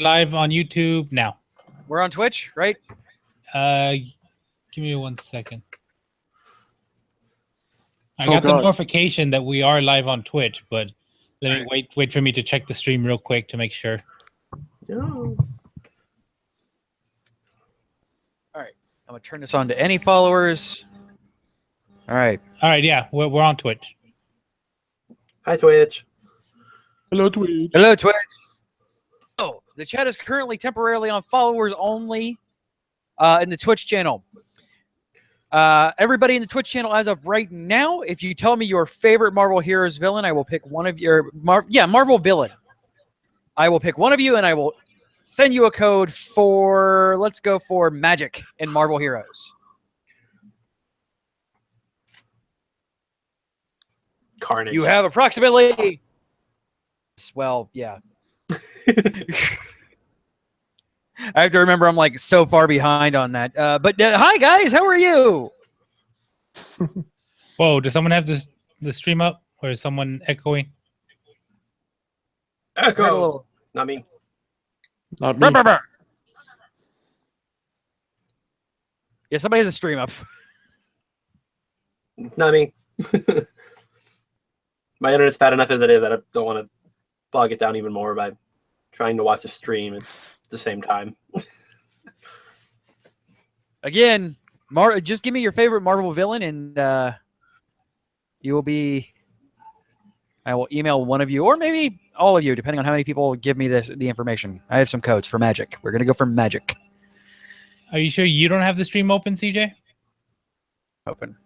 live on YouTube now. We're on Twitch, right? Give me 1 second. I got the notification that we are live on Twitch, but let me wait for me to check the stream real quick to make sure. No. All right, I'm gonna turn this on to any followers. All right, yeah, we're on Twitch. Hi, Twitch. Hello, Twitch. Hello, Twitch. Oh, the chat is currently temporarily on followers only in the Twitch channel. Everybody in the Twitch channel as of right now, if you tell me your favorite Marvel Heroes villain, I will pick one of your Marvel villain. I will pick one of you, and I will send you a code for, let's go for Magic in Marvel Heroes. Carnage. You have approximately, well, yeah. I have to remember I'm like so far behind on that. But hi guys, how are you? Whoa, does someone have the stream up, or is someone echoing? Echo. Not me. Not me. Yeah, somebody has a stream up. Not me. My internet's bad enough as it is. I don't want to bog it down even more by trying to watch a stream at the same time. Again, just give me your favorite Marvel villain, and you will be. I will email one of you, or maybe all of you, depending on how many people give me the information. I have some codes for Magic. We're gonna go for Magic. Are you sure you don't have the stream open, CJ? Open.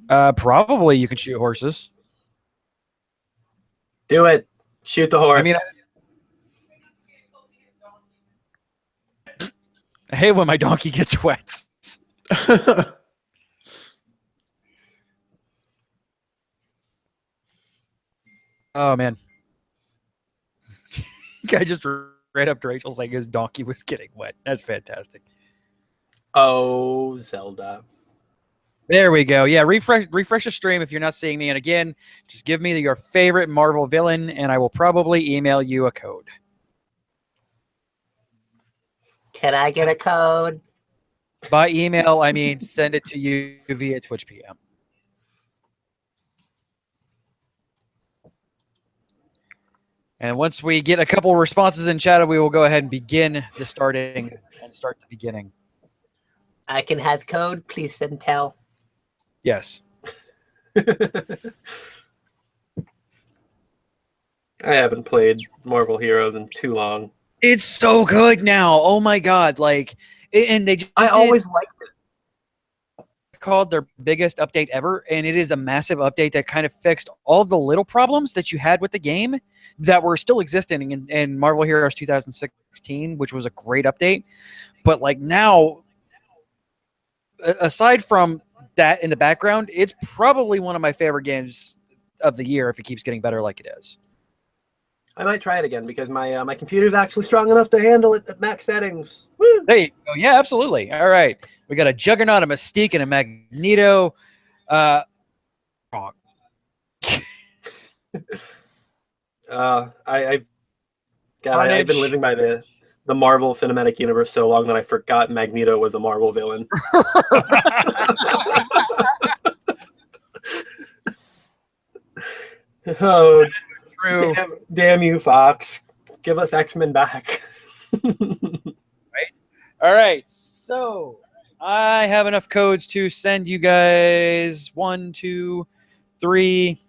Probably you can shoot horses. Do it. Shoot the horse. I mean, I hate when my donkey gets wet. Oh, man. Guy just ran up to Rachel saying his donkey was getting wet. That's fantastic. Oh, Zelda. There we go. Yeah, refresh the stream if you're not seeing me. And again, just give me your favorite Marvel villain, and I will probably email you a code. Can I get a code? By email, I mean send it to you via Twitch PM. And once we get a couple responses in chat, we will go ahead and begin the starting and start the beginning. I can have code. Please send tell. Yes. I haven't played Marvel Heroes in too long. It's so good now. Oh my god! Like, and they just always liked it. Called their biggest update ever, and it is a massive update that kind of fixed all of the little problems that you had with the game that were still existing in Marvel Heroes 2016, which was a great update. But like now, aside from that in the background, it's probably one of my favorite games of the year if it keeps getting better like it is. I might try it again because my my computer's actually strong enough to handle it at max settings. Woo! There you go. Yeah, absolutely. All right. We got a Juggernaut, a Mystique, and a Magneto. Wrong. I've been living by the Marvel Cinematic Universe so long that I forgot Magneto was a Marvel villain. Oh, damn you, Fox. Give us X-Men back. Right? All right. So I have enough codes to send you guys 1, 2, 3,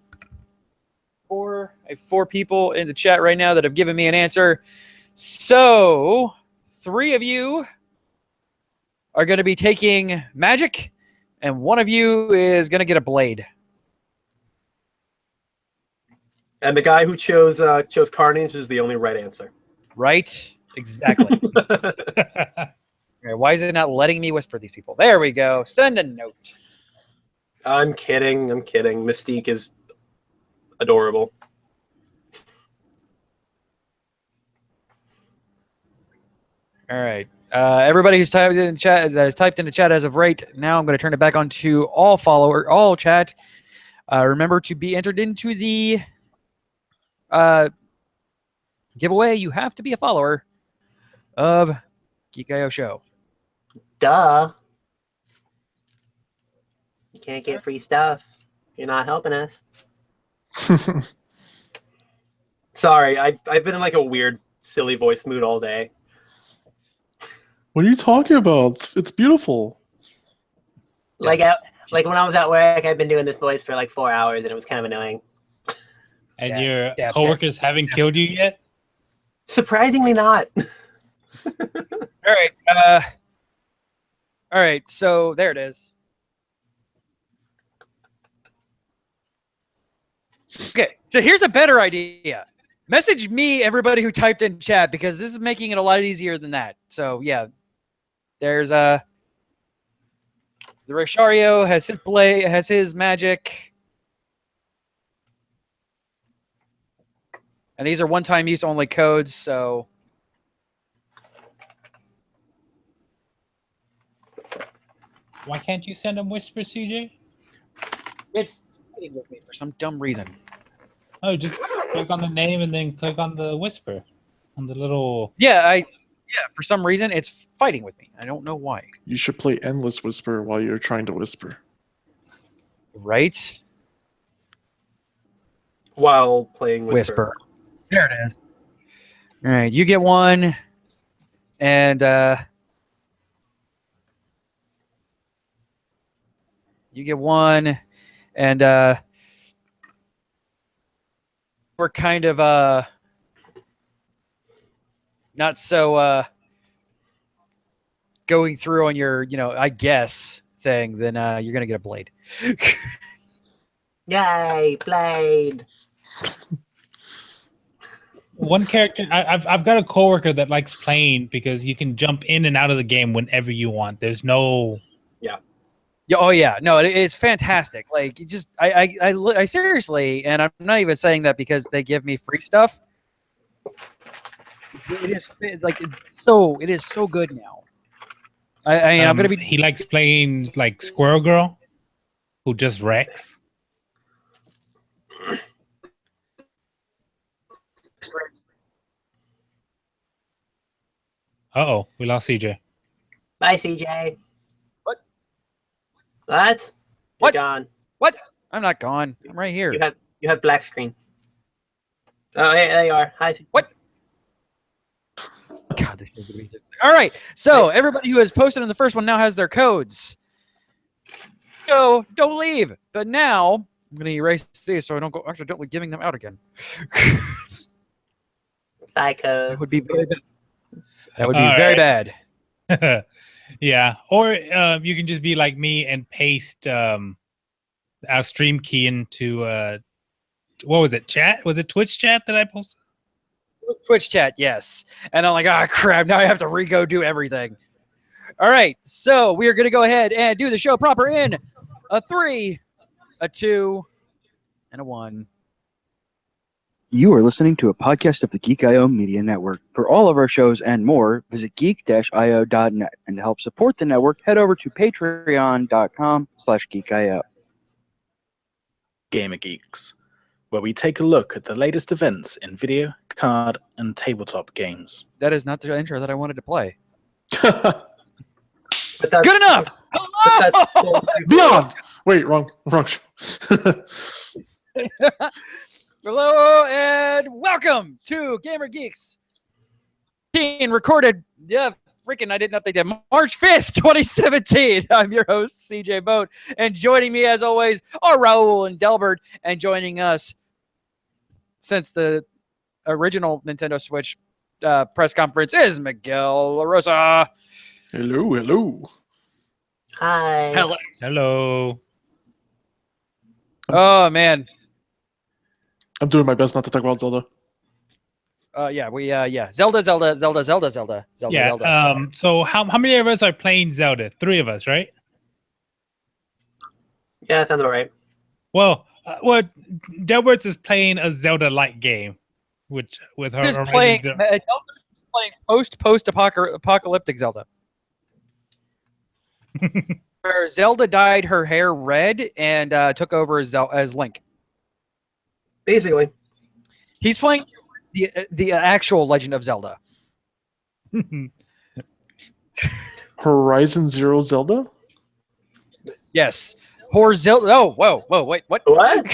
4. I have 4 people in the chat right now that have given me an answer. So 3 of you are going to be taking Magic, and 1 of you is going to get a blade. And the guy who chose Carnage is the only right answer. Right? Exactly. Okay, why is it not letting me whisper these people? There we go. Send a note. I'm kidding. I'm kidding. Mystique is adorable. All right. Everybody who's typed in the chat that has typed in the chat as of right now, I'm going to turn it back on to all chat. Remember to be entered into the giveaway, you have to be a follower of Geek.io Show. Duh. You can't get free stuff. You're not helping us. Sorry, I've been in like a weird, silly voice mood all day. What are you talking about? It's beautiful. Like, Yes. like when I was at work, I've been doing this voice for like 4 hours, and it was kind of annoying. And Dab, your dab, coworkers haven't killed you yet? Surprisingly not. All right. So there it is. Okay. So here's a better idea. Message me, everybody who typed in chat, because this is making it a lot easier than that. So yeah, there's the Reshario has his magic, and these are one-time use only codes. So Why can't you send them Whisper, CJ? it's fighting with me for some dumb reason. Oh, just click on the name and then click on the Whisper. On the little... Yeah, for some reason it's fighting with me. I don't know why. You should play Endless Whisper while you're trying to whisper. Right? While playing Whisper. There it is. All right, you get one, and you get one, and we're kind of not so going through on your, I guess thing. Then you're gonna get a blade. Yay, Blade! One character... I've got a coworker that likes playing because you can jump in and out of the game whenever you want. There's no... Yeah, oh yeah, no, it's fantastic. Like, you just, I seriously, and I'm not even saying that because they give me free stuff. It is like it is so good now. I'm gonna be. He likes playing like Squirrel Girl, who just wrecks. Uh-oh, we lost CJ. Bye, CJ. What? What? You're What? gone. What? I'm not gone. I'm right here. You have black screen. Oh, hey, there you are. Hi. What? God, this is gonna be... All right. So everybody who has posted in the first one now has their codes. So don't leave. But now I'm going to erase these so I don't go accidentally giving them out again. Bye, codes. That would be very bad. That would be very bad. Yeah, or you can just be like me and paste our stream key into what was it? Chat? Was it Twitch chat that I posted? It was Twitch chat, yes. And I'm like, ah, crap! Now I have to re-go do everything. All right, so we are going to go ahead and do the show proper in a 3, a 2, and a 1. You are listening to a podcast of the Geek.io Media Network. For all of our shows and more, visit geek-io.net. And to help support the network, head over to patreon.com/geek.io. Gamer Geeks, where we take a look at the latest events in video, card, and tabletop games. That is not the intro that I wanted to play. But that's, Good enough! but that's Beyond! Wait, wrong show. Hello and welcome to Gamer Geeks. Being recorded, freaking, I didn't update that. March 5th, 2017. I'm your host, CJ Boat. And joining me, as always, are Raul and Delbert. And joining us since the original Nintendo Switch press conference is Miguel LaRosa. Hello. Hi. Hello. Hello. Oh, man. I'm doing my best not to talk about Zelda. Zelda. Yeah. Zelda. So how many of us are playing Zelda? 3 of us, right? Yeah, that sounds about right. Well, Delbert's is playing a Zelda-like game, which with her Just Horizon playing Zero- post-apocalyptic Zelda. Where Zelda dyed her hair red and took over as Link. Basically. He's playing the actual Legend of Zelda. Horizon Zero Zelda? Yes. Zelda. Oh, whoa, wait, what? What?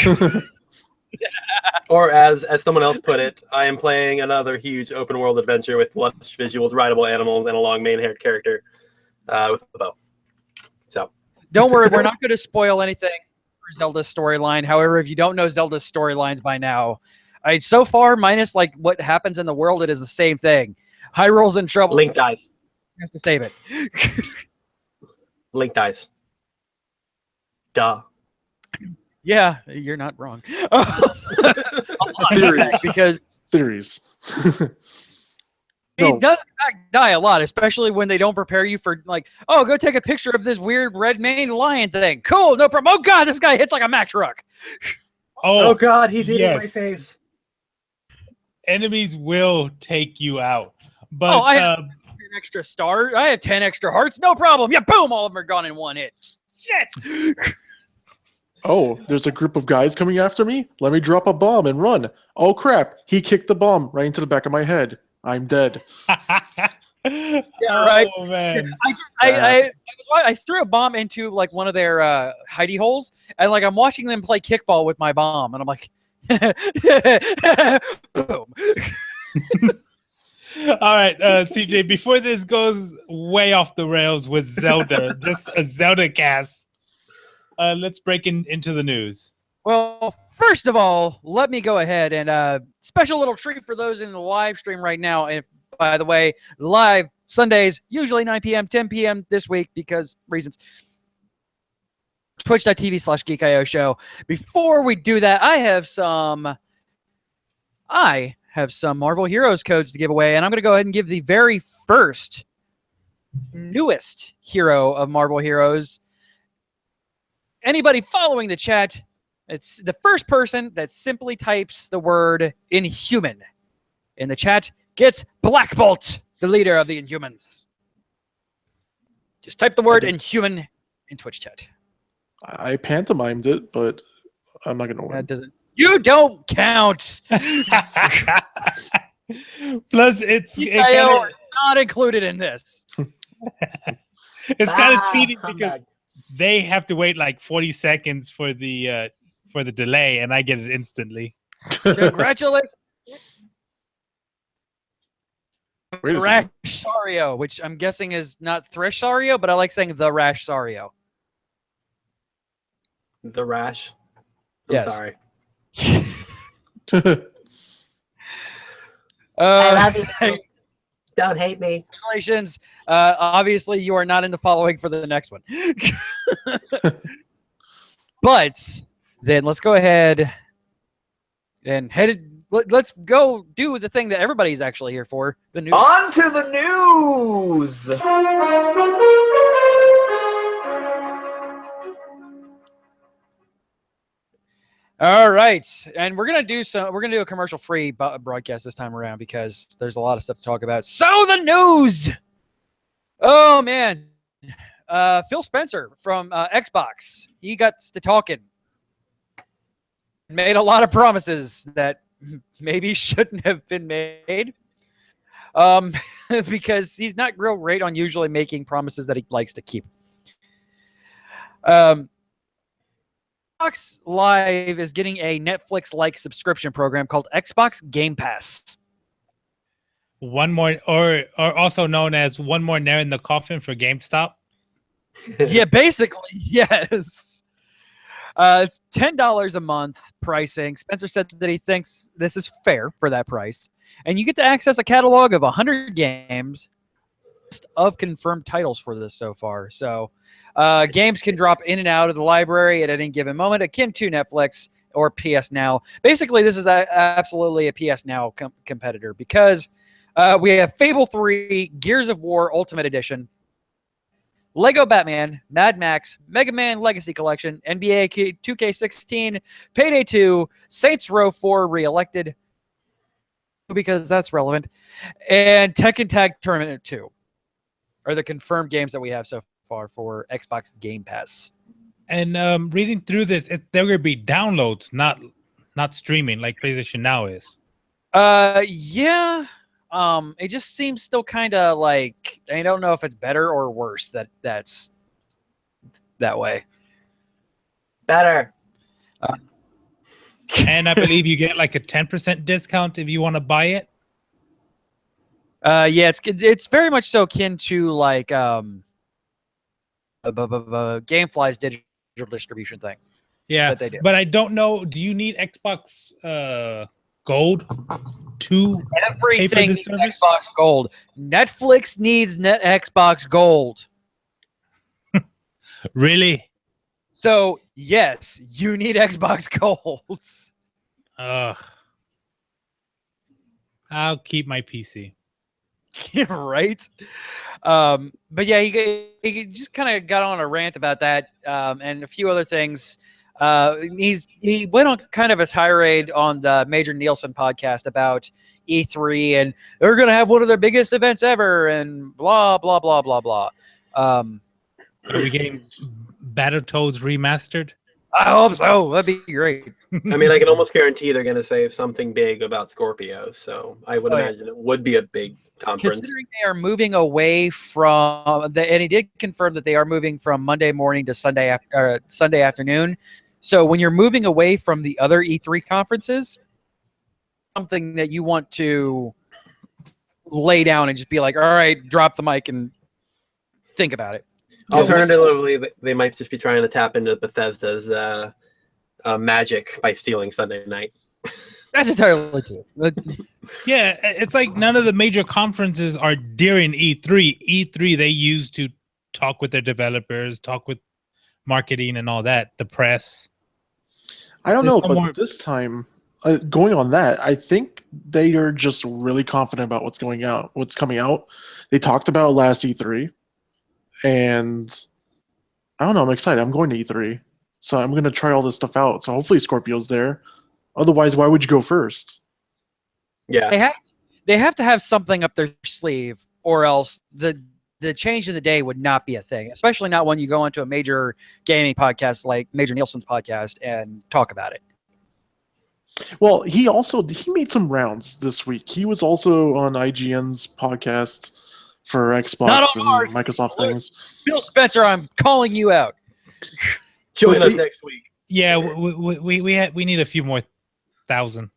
Or as someone else put it, I am playing another huge open world adventure with lush visuals, rideable animals, and a long main-haired character with a bow. So Don't worry, we're not going to spoil anything for Zelda's storyline. However, if you don't know Zelda's storylines by now, so far, minus like what happens in the world, it is the same thing. Hyrule's in trouble. Link dies. He has to save it. Link dies. Duh. Yeah, you're not wrong. Theories. Because Theories. he No. does in fact die a lot, especially when they don't prepare you for like, oh, go take a picture of this weird red maned lion thing. Cool, no problem. Oh god, this guy hits like a Mack truck. Oh God, he's eating my yes. face. Enemies will take you out. But I have 10 extra stars. I have 10 extra hearts. No problem. Yeah, boom, all of them are gone in one hit. Shit. Oh, there's a group of guys coming after me? Let me drop a bomb and run. Oh crap, he kicked the bomb right into the back of my head. I'm dead. Yeah, right. Oh man. I threw a bomb into like one of their hidey holes, and like I'm watching them play kickball with my bomb, and I'm like, boom. All right, CJ, before this goes way off the rails with Zelda, just a Zelda cast, let's break into the news. Well, first of all, let me go ahead and special little treat for those in the live stream right now. And by the way, live Sundays, usually 9 p.m., 10 p.m. this week because reasons. Twitch.tv/GeekIO show. Before we do that, I have some Marvel Heroes codes to give away, and I'm going to go ahead and give the very first, newest hero of Marvel Heroes. Anybody following the chat, it's the first person that simply types the word Inhuman in the chat gets Black Bolt, the leader of the Inhumans. Just type the word Inhuman in Twitch chat. I pantomimed it, but I'm not gonna win. That doesn't. You don't count. Plus, it's not included in this. it's kind of cheating because they have to wait like 40 seconds for the delay, and I get it instantly. Congratulations, Wait a second. Rash-Sario, which I'm guessing is not Thresh-Sario, but I like saying the Rash-Sario. The rash. I'm Yes. sorry. I love you. Don't hate me. Congratulations. Obviously, you are not in the following for the next one. But then let's go ahead and let's go do the thing that everybody's actually here for. The news. On to the news! All right, and we're gonna do a commercial-free broadcast this time around because there's a lot of stuff to talk about. So the news. Oh man, Phil Spencer from Xbox, he got to talking, made a lot of promises that maybe shouldn't have been made, because he's not real great on usually making promises that he likes to keep. Xbox Live is getting a Netflix-like subscription program called Xbox Game Pass. One more, or also known as one more nail in the coffin for GameStop. Yeah, basically, yes. It's $10 a month pricing. Spencer said that he thinks this is fair for that price. And you get to access a catalog of 100 games of confirmed titles for this so far. So games can drop in and out of the library at any given moment, akin to Netflix or PS Now. Basically, this is absolutely a PS Now competitor because we have Fable 3, Gears of War Ultimate Edition, Lego Batman, Mad Max, Mega Man Legacy Collection, NBA 2K16, Payday 2, Saints Row 4 Re-Elected, because that's relevant, and Tekken Tag Tournament 2 are the confirmed games that we have so far for Xbox Game Pass. And reading through this, they're going to be downloads, not streaming like PlayStation Now is. Yeah. It just seems still kind of like I don't know if it's better or worse that's that way. Better. And I believe you get like a 10% discount if you want to buy it. Yeah, it's very much so akin to like GameFly's digital distribution thing. Yeah, That they do. but I don't know. Do you need Xbox Gold to pay for Everything this needs service? Xbox Gold. Netflix needs Xbox Gold. Really? So yes, you need Xbox Gold. Ugh. I'll keep my PC. Right? But yeah, he just kind of got on a rant about that and a few other things. He went on kind of a tirade on the Major Nielsen podcast about E3 and they're going to have one of their biggest events ever and blah blah blah blah blah. Are we getting Battletoads remastered? I hope so. That'd be great. I mean, I can almost guarantee they're going to say something big about Scorpio, so I would Oh, yeah. imagine it would be a big conference. Considering they are moving away from and he did confirm that they are moving from Monday morning to Sunday afternoon. So when you're moving away from the other E3 conferences, something that you want to lay down and just be like, all right, drop the mic and think about it. Alternatively, they might just be trying to tap into Bethesda's magic by stealing Sunday night. That's entirely true. Yeah, it's like none of the major conferences are during E3. E3 they use to talk with their developers, talk with marketing and all that, the press. I don't There's know, no but more- this time, going on that, I think they are just really confident about what's coming out. They talked about last E3, and I don't know. I'm excited. I'm going to E3, so I'm going to try all this stuff out. So hopefully Scorpio's there. Otherwise, why would you go first? Yeah. They have to have something up their sleeve, or else the change in the day would not be a thing. Especially not when you go into a major gaming podcast like Major Nielsen's podcast and talk about it. Well, he made some rounds this week. He was also on IGN's podcast for Xbox Not on and ours. Microsoft things. Phil Spencer, I'm calling you out. Join But us they- next week. Yeah, we need a few more thousand.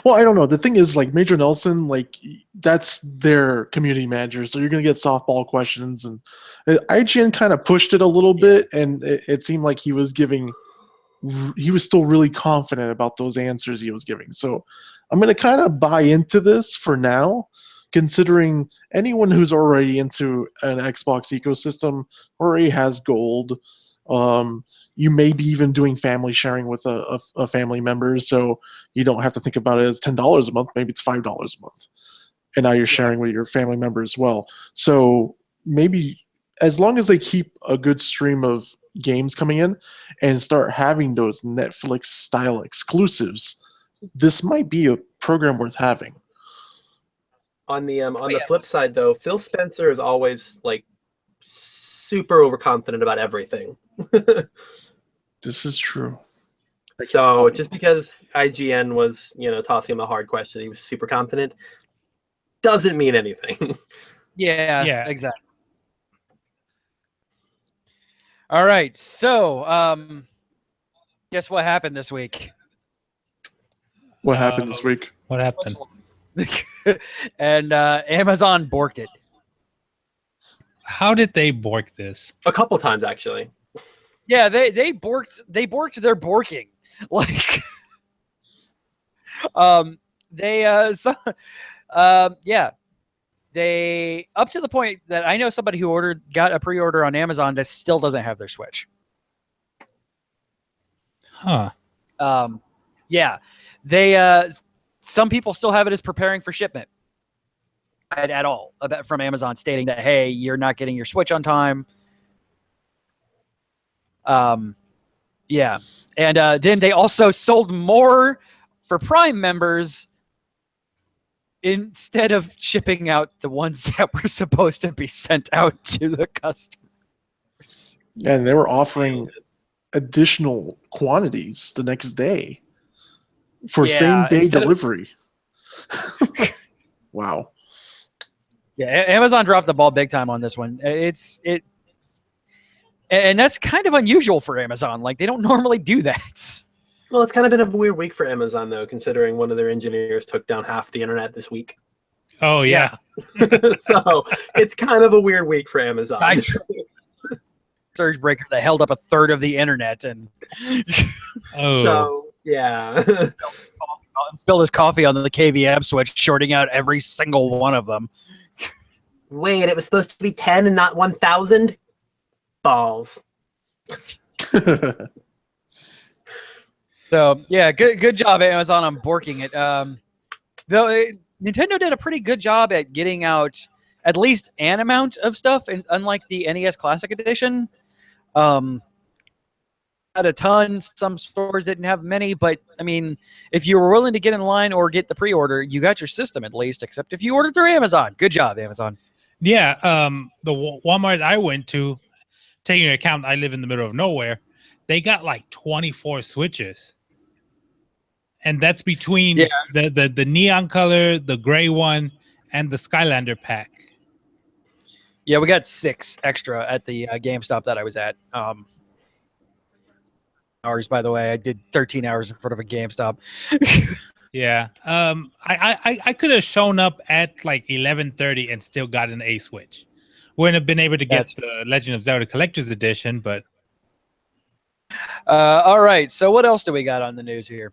Well, I don't know. The thing is, like Major Nelson, like that's their community manager, so you're gonna get softball questions, and IGN kind of pushed it a little bit, and it seemed like he was still really confident about those answers he was giving. So I'm gonna kind of buy into this for now, considering anyone who's already into an Xbox ecosystem already has gold. You may be even doing family sharing with a family member, so you don't have to think about it as $10 a month. Maybe it's $5 a month, and now you're sharing with your family member as well. So maybe as long as they keep a good stream of games coming in and start having those Netflix style exclusives, this might be a program worth having. On the flip side, though, Phil Spencer is always like super overconfident about everything. This is true. So just because IGN was, tossing him a hard question, he was super confident, doesn't mean anything. Yeah, exactly. All right, so guess what happened this week? What happened this week? What happened? And Amazon borked it. How did they bork this? A couple times, actually. Yeah, they borked their borking. Like they up to the point that I know somebody who got a pre-order on Amazon that still doesn't have their Switch. Huh. Yeah. They some people still have it as preparing for shipment at all from Amazon, stating that, hey, you're not getting your Switch on time. Yeah. And then they also sold more for Prime members instead of shipping out the ones that were supposed to be sent out to the customers. And they were offering additional quantities the next day. for Yeah, same-day instead of- delivery. Wow. Yeah, Amazon dropped the ball big time on this one. And that's kind of unusual for Amazon. Like, they don't normally do that. Well, it's kind of been a weird week for Amazon, though, considering one of their engineers took down half the internet this week. Oh yeah. So it's kind of a weird week for Amazon. Surge breaker that held up a third of the internet and Oh. So yeah. spilled his coffee on the KVM switch, shorting out every single one of them. Wait, it was supposed to be 10 and not 1,000? Balls. So yeah, good job Amazon on borking it. Nintendo did a pretty good job at getting out at least an amount of stuff, and unlike the NES Classic Edition, had a ton. Some stores didn't have many, but I mean, if you were willing to get in line or get the pre-order, you got your system at least. Except if you ordered through Amazon, good job, Amazon. Yeah. The Walmart I went to, taking into account I live in the middle of nowhere, they got like 24 Switches. And that's between the neon color, the gray one, and the Skylander pack. Yeah, we got 6 extra at the GameStop that I was at. Hours, by the way, I did 13 hours in front of a GameStop. Yeah. I could have shown up at like 11:30 and still got an A Switch. Wouldn't have been able to get the Legend of Zelda Collector's Edition, but. All right. So what else do we got on the news here?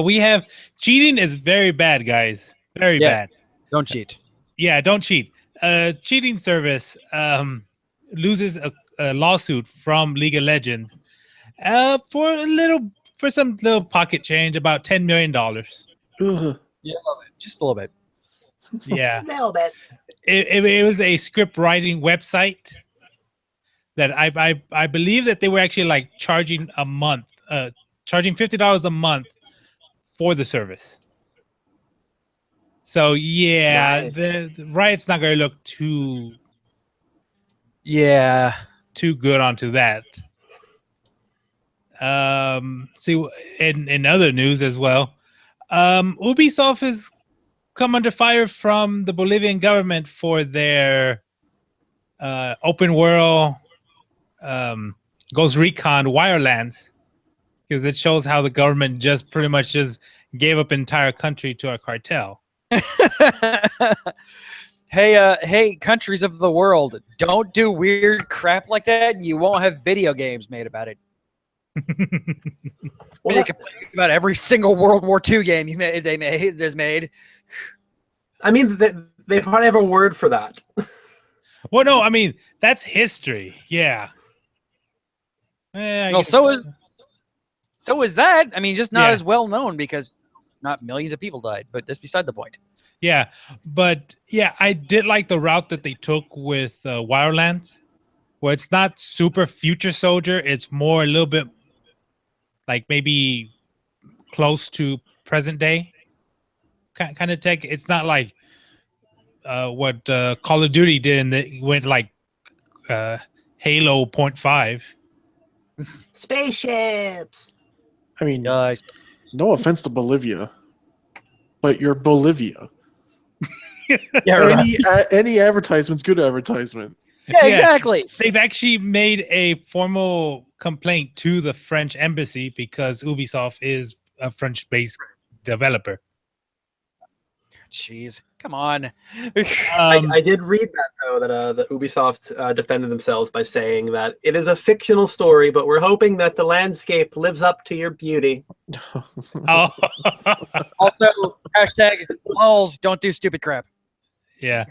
We have cheating is very bad, guys. Very bad. Don't cheat. Yeah, don't cheat. Cheating service loses a lawsuit from League of Legends for some little pocket change, about $10 million. Ugh. Yeah, just a little bit. Yeah, A little bit. it was a script writing website that I believe that they were actually like charging a month, charging $50 a month for the service. So yeah, Nice. the Riot's not going to look too good onto that. See, in other news as well, Ubisoft has come under fire from the Bolivian government for their open world Ghost Recon Wirelands, because it shows how the government just pretty much just gave up entire country to a cartel. Hey, countries of the world, don't do weird crap like that, and you won't have video games made about it. They complain about every single World War II game there's made. I mean, they probably have a word for that. Well, no, I mean that's history. Yeah. Well, so is that. I mean, just not as well known because not millions of people died. But that's beside the point. Yeah, but yeah, I did like the route that they took with Wirelands, where it's not super future soldier. It's more a little bit like maybe close to present day kind of tech. It's not like what Call of Duty did, and it went like Halo 0.5. Spaceships. I mean, Guys, no offense to Bolivia, but you're Bolivia. yeah, Any advertisement's good advertisement. yeah, exactly. They've actually made a formal complaint to the French embassy because Ubisoft is a French-based developer. Jeez, come on. I did read that, though, that the Ubisoft defended themselves by saying that it is a fictional story, but we're hoping that the landscape lives up to your beauty. Oh, Also, hashtag lols, don't do stupid crap. yeah.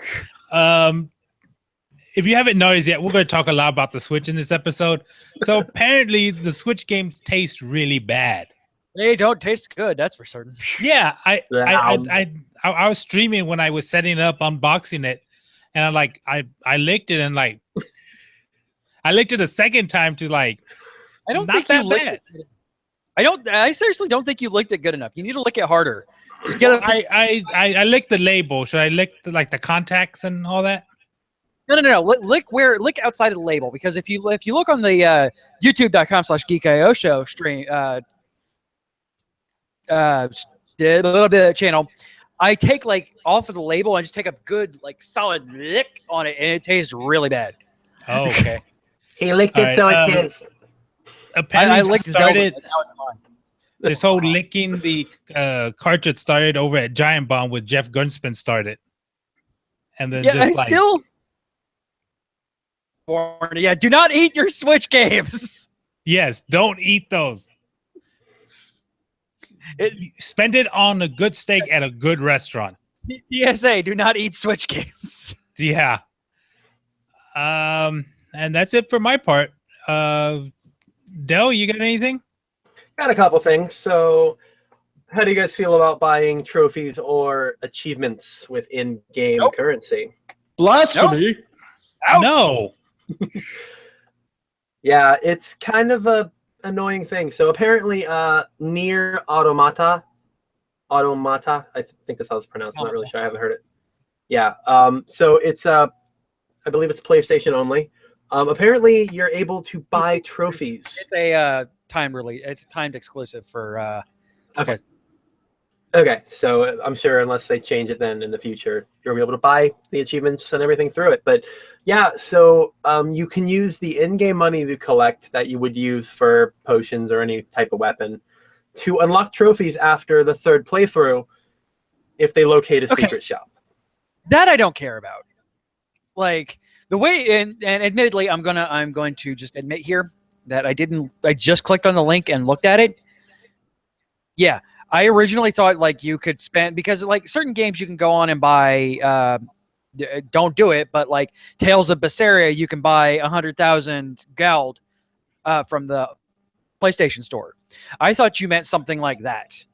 If you haven't noticed yet, we're going to talk a lot about the Switch in this episode. So apparently, the Switch games taste really bad. They don't taste good, that's for certain. Yeah, I was streaming when I was setting it up, unboxing it, and I licked it and like I licked it a second time to like. I don't not think that you licked bad. it. I seriously don't think you licked it good enough. You need to lick it harder. You gotta, I licked the label. Should I lick the contacts and all that? No. Lick outside of the label, because if you look on the youtube.com/geekio show stream, a little bit of channel, I take like off of the label. I just take a good like solid lick on it, and it tastes really bad. Oh, okay. He licked All it, so right, it's his. Apparently, I this licked Zelda, started and now it's fine. this whole licking the cartridge started over at Giant Bomb with Jeff Gunspin started, and then Yeah, I just like still. Yeah, do not eat your Switch games. yes, don't eat those. Spend it on a good steak at a good restaurant. PSA: do not eat Switch games. Yeah. And that's it for my part. Del, you got anything? Got a couple things. So, how do you guys feel about buying trophies or achievements with in-game Nope. currency? Blasphemy. Ouch. No. Yeah, it's kind of a annoying thing. So apparently, Near Automata, I think that's how it's pronounced. I'm not really sure. I haven't heard it. Yeah. So it's I believe it's PlayStation only. Apparently, you're able to buy trophies. It's a time release. It's a timed exclusive for. Okay. Okay, so I'm sure unless they change it then in the future, you'll be able to buy the achievements and everything through it. But yeah, so you can use the in-game money you collect that you would use for potions or any type of weapon to unlock trophies after the third playthrough if they locate a secret shop. That I don't care about. Like the way, and admittedly, I'm going to just admit here that I just clicked on the link and looked at it. Yeah. I originally thought like you could spend, because like certain games you can go on and buy, don't do it, but like Tales of Berseria, you can buy 100,000 gold from the PlayStation Store. I thought you meant something like that.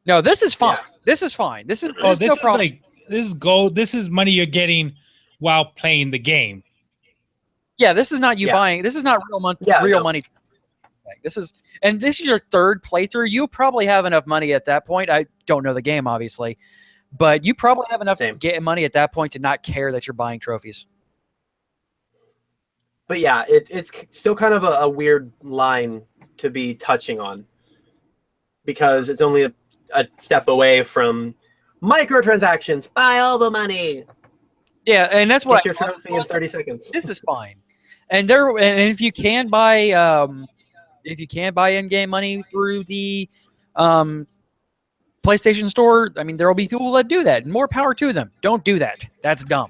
No, this is fine. Yeah. This is fine. This is Oh, this no is problem. like this is gold. This is money you're getting while playing the game. Yeah, this is not you Yeah. buying. This is not real money. Yeah, no. Money. This is your third playthrough. You probably have enough money at that point. I don't know the game, obviously, but you probably have enough Same. get money at that point to not care that you're buying trophies. But yeah, it's still kind of a weird line to be touching on because it's only a step away from microtransactions. Buy all the money. Yeah, and that's what Get your trophy in 30 seconds. This is fine. And if you can buy in-game money through the PlayStation Store, I mean, there will be people that do that. More power to them. Don't do that. That's dumb.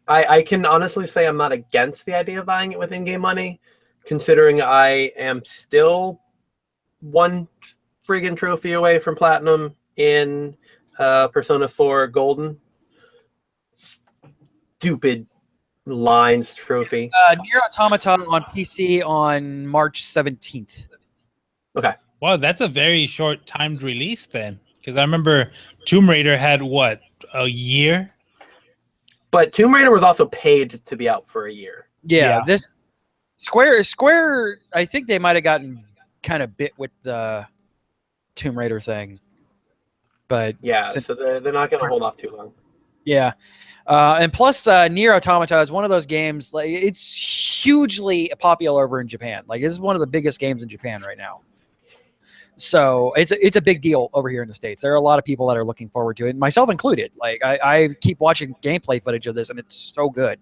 I can honestly say I'm not against the idea of buying it with in-game money, considering I am still one friggin' trophy away from platinum in Persona 4 Golden. Stupid lines trophy. Nier Automata on PC on March 17th. Okay. Wow, that's a very short timed release then, because I remember Tomb Raider had what, a year? But Tomb Raider was also paid to be out for a year. Yeah, Yeah. this Square, I think they might have gotten kind of bit with the Tomb Raider thing. But Yeah, since- so they're not going to hold off too long. yeah. And plus, Nier Automata is one of those games. Like, it's hugely popular over in Japan. Like, this is one of the biggest games in Japan right now. So it's a big deal over here in the States. There are a lot of people that are looking forward to it, myself included. Like, I keep watching gameplay footage of this, and it's so good.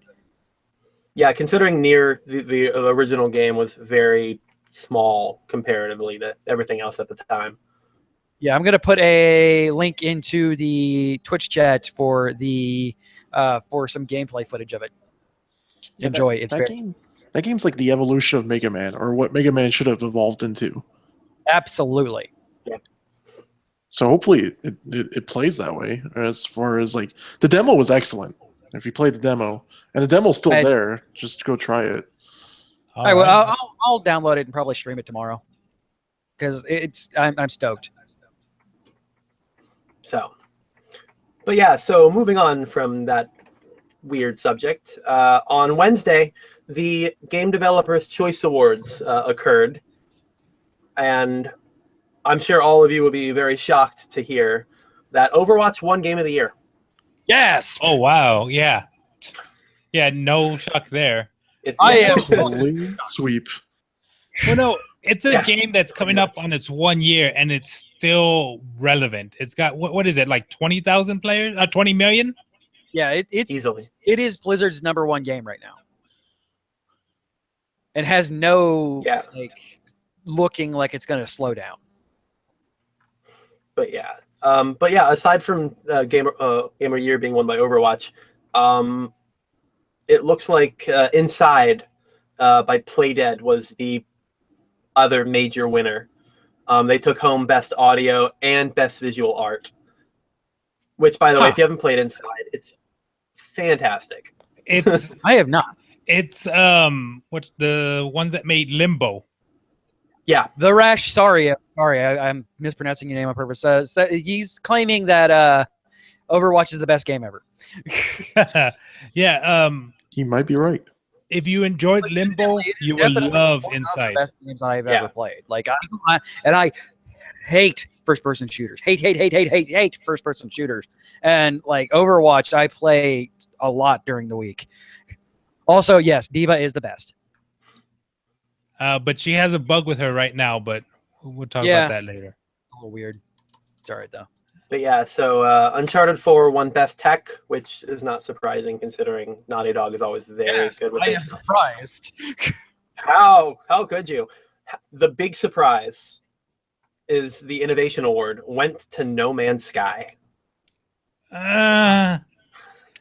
Yeah, considering Nier, the original game was very small comparatively to everything else at the time. Yeah, I'm gonna put a link into the Twitch chat for the for some gameplay footage of it. Yeah, Enjoy. It's that very, game. That game's like the evolution of Mega Man, or what Mega Man should have evolved into. absolutely. So hopefully it plays that way. As far as like the demo was excellent. If you played the demo, and the demo's still there, just go try it. All right, well, I'll download it and probably stream it tomorrow because I'm stoked. So, but yeah, so moving on from that weird subject, on Wednesday, the Game Developers Choice Awards occurred, and I'm sure all of you will be very shocked to hear that Overwatch won Game of the Year. Yes. Oh wow, yeah, yeah. No shock there. It's, I yeah. am- Clean sweep. Well, no, it's a Yeah. game that's coming up on its 1 year and it's still relevant. It's got what is it, like 20,000 players? 20 million? Yeah, it's Easily. it is Blizzard's #1 game right now, and has no Yeah. like looking like it's going to slow down. But yeah. Aside from Game of Year being won by Overwatch, it looks like Inside by Playdead was the other major winner. They took home Best Audio and Best Visual Art. Which, by the way, if you haven't played Inside, it's fantastic. It's I have not. it's what's the one that made Limbo? Yeah. The Rash, sorry, I'm mispronouncing your name on purpose. He's claiming that Overwatch is the best game ever. Yeah, He might be right. if you enjoyed Limbo, you will Definitely love one of the Inside. best games that I've Yeah. ever played. Like I hate first-person shooters. Hate first-person shooters. And like Overwatch, I play a lot during the week. Also, yes, Diva is the best. But she has a bug with her right now, but we'll talk Yeah. about that later. A little weird. It's all right though. But yeah, so Uncharted 4 won Best Tech, which is not surprising considering Naughty Dog is always very good with I their am stuff. surprised. How could you? The big surprise is the Innovation Award went to No Man's Sky. That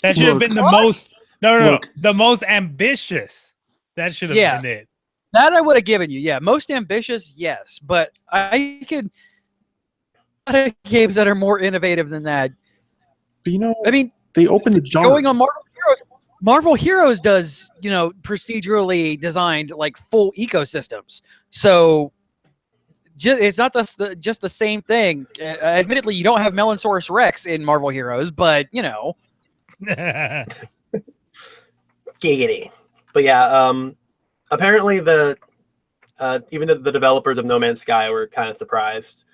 should have Look. been the most. No, Look. the most ambitious. That should have Yeah. been it. That I would have given you. Yeah, most ambitious, yes, but I could a lot of games that are more innovative than that. But you know, I mean, they opened the genre. going on Marvel Heroes. Marvel Heroes does, procedurally designed like full ecosystems. So it's not just the same thing. Admittedly, you don't have Melansaurus Rex in Marvel Heroes, but Giggity. But yeah, apparently even the developers of No Man's Sky were kind of surprised,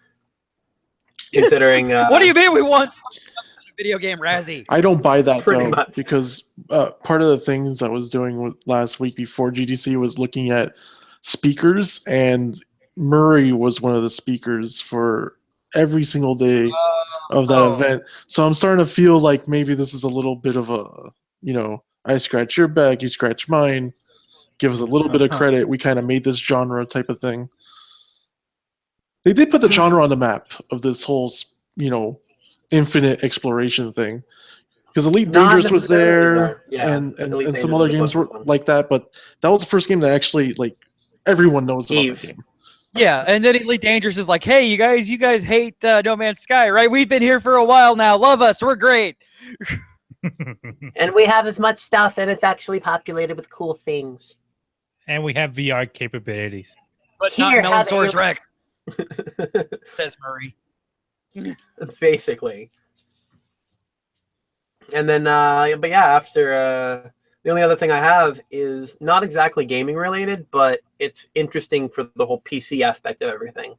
considering. What do you mean we want a video game Razzie? I don't buy that Pretty though, much. because part of the things I was doing last week before GDC was looking at speakers, and Murray was one of the speakers for every single day of that event. So I'm starting to feel like maybe this is a little bit of a, I scratch your back, you scratch mine, give us a little bit of credit. We kind of made this genre type of thing. They did put the genre on the map of this whole, infinite exploration thing. Because Elite Not Dangerous was there, necessarily, though. Yeah, and Elite some Dangerous other was games the were first one. like that, but that was the first game that actually, everyone knows about Eve. the game. Yeah, and then Elite Dangerous is like, hey, you guys hate No Man's Sky, right? We've been here for a while now. Love us. We're great. And we have as much stuff, and it's actually populated with cool things. And we have VR capabilities. But Here, not have Melansaurus it. Rex, says Murray. Basically. And then, but yeah, after the only other thing I have is not exactly gaming related, but it's interesting for the whole PC aspect of everything.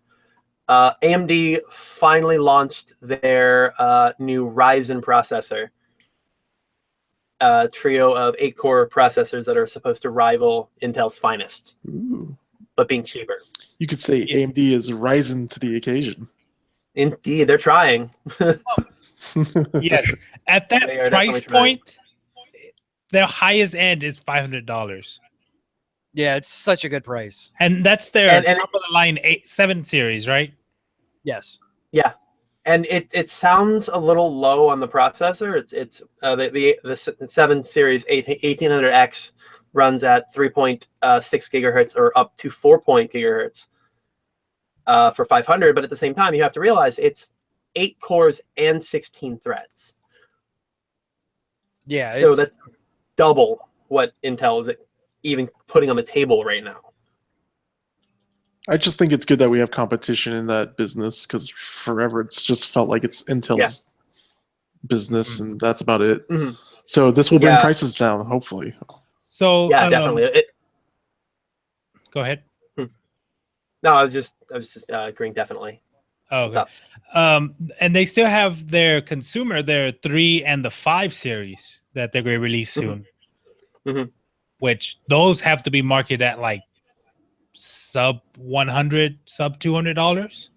AMD finally launched their new Ryzen processor, trio of 8-core processors that are supposed to rival Intel's finest, Ooh. but being cheaper. You could say AMD is rising to the occasion. Indeed, they're trying. Yes, at that They are price definitely trying. point, their highest end is $500, Yeah, it's such a good price. and that's their And- top of the line 7 series, right? Yes. Yeah, and it sounds a little low on the processor. It's the 7 series 1800X runs at 3.6 gigahertz or up to 4 gigahertz for 500. But at the same time, you have to realize it's 8 cores and 16 threads. Yeah. So it's- that's double what Intel is even putting on the table right now. I just think it's good that we have competition in that business, because forever it's just felt like it's Intel's business, and that's about it. Mhm. So this will bring Yeah. prices down, hopefully. So Yeah, definitely. Go ahead. No, I was just agreeing definitely. Oh, What's okay. up? And they still have their consumer, their 3 and the 5 series that they're going to release soon. Mhm. Which those have to be marketed at like sub $100, sub $200.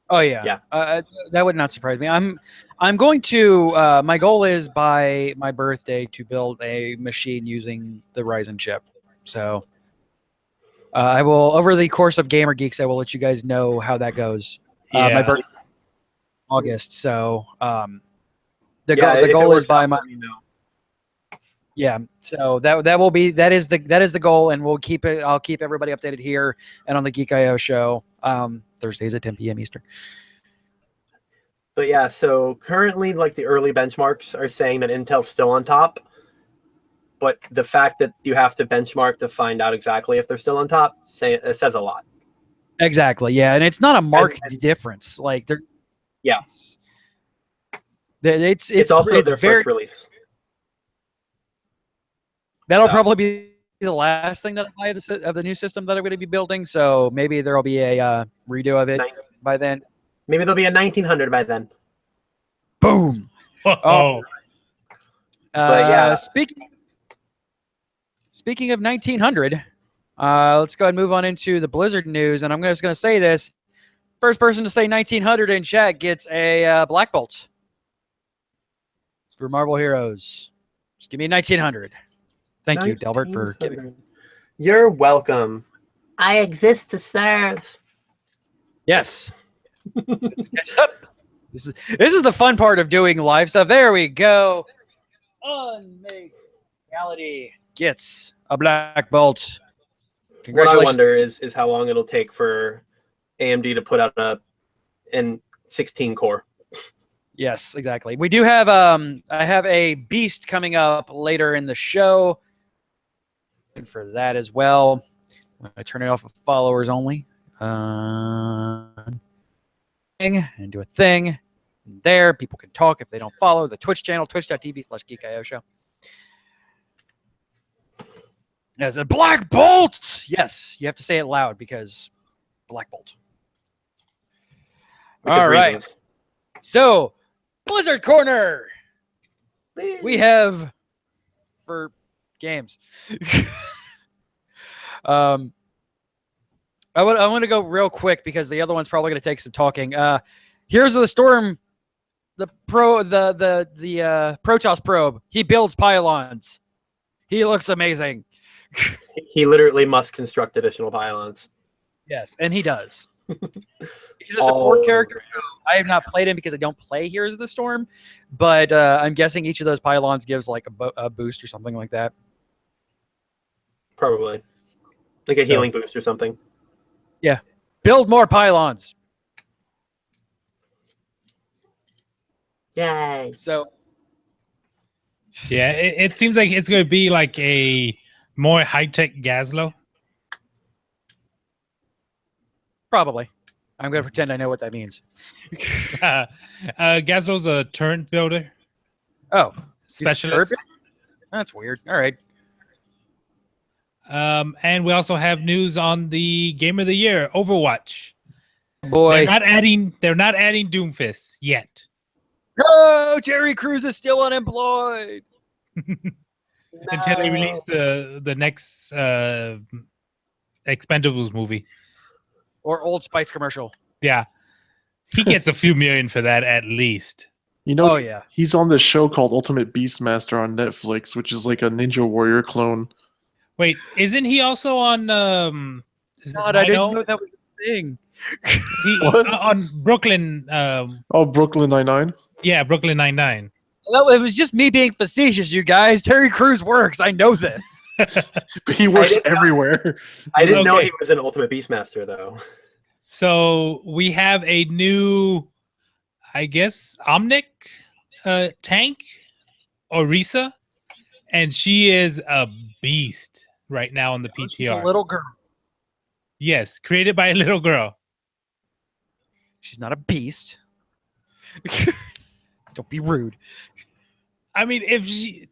Oh yeah, Yeah. that would not surprise me. I'm going to. My goal is by my birthday to build a machine using the Ryzen chip. So I will, over the course of Gamer Geeks, I will let you guys know how that goes. Yeah. My birthday August. So the Yeah, if it goal is works by out, my let me know. yeah. So that is the goal, and we'll keep it. I'll keep everybody updated here and on the Geek.io show. Thursdays at 10 p.m. Eastern. But yeah, so currently, like the early benchmarks are saying that Intel's still on top. But the fact that you have to benchmark to find out exactly if they're still on top it says a lot. Exactly. Yeah, and it's not a marked difference. Like they're Yeah. It's also their very, first release. that'll So. probably be the last thing that I buy of the new system that I'm going to be building. So maybe there'll be a redo of it by then. Maybe there'll be a 1900 by then. Boom. Oh. But yeah. Speaking of 1900, let's go ahead and move on into the Blizzard news. And I'm just going to say this. First person to say 1900 in chat gets a Black Bolt for Marvel Heroes. Just give me 1900. Thank you, Delbert, for giving. You're welcome. I exist to serve. Yes. Catch up. This is the fun part of doing live stuff. There we go. Unmake Reality gets a Black Bolt. What I wonder is how long it'll take for AMD to put out an 16 core. Yes, exactly. We do have I have a Beast coming up later in the show. And for that as well. I'm going to turn it off of followers only. And do a thing. And there, people can talk if they don't follow the Twitch channel, twitch.tv/GeekIO show. As a Black Bolt! Yes, you have to say it loud because Black Bolt. All right. So, Blizzard Corner. We have for games. I want to go real quick because the other one's probably going to take some talking. Here's the Storm, the Protoss probe. He builds pylons. He looks amazing. He literally must construct additional pylons. Yes, and he does. He's a support character. I have not played him because I don't play Heroes of the Storm, but I'm guessing each of those pylons gives like a boost or something like that. Probably. Like a healing boost or something. Yeah. Build more pylons. Yay. So. Yeah, it seems like it's going to be like a more high-tech Gazlo. Probably. I'm going to pretend I know what that means. Gazlo's a turret builder. Oh. Specialist. That's weird. All right. And we also have news on the Game of the Year, Overwatch. Boy. They're not adding Doomfist yet. No, Terry Crews is still unemployed. Until they release the next Expendables movie. Or Old Spice commercial. Yeah. He gets a few million for that at least. You know, oh, yeah. He's on this show called Ultimate Beastmaster on Netflix, which is like a Ninja Warrior clone. Wait, isn't he also on God, I didn't know that was a thing. On Brooklyn Brooklyn Nine-Nine? Yeah, Brooklyn Nine-Nine. Well, it was just me being facetious, you guys. Terry Crews works. I know that. But he works everywhere. I didn't know he was an Ultimate Beastmaster, though. So we have a new, I guess, Omnic tank, Orisa, and she is a beast right now on the PTR. A little girl. Yes, created by a little girl. She's not a beast. Don't be rude. I mean, if she's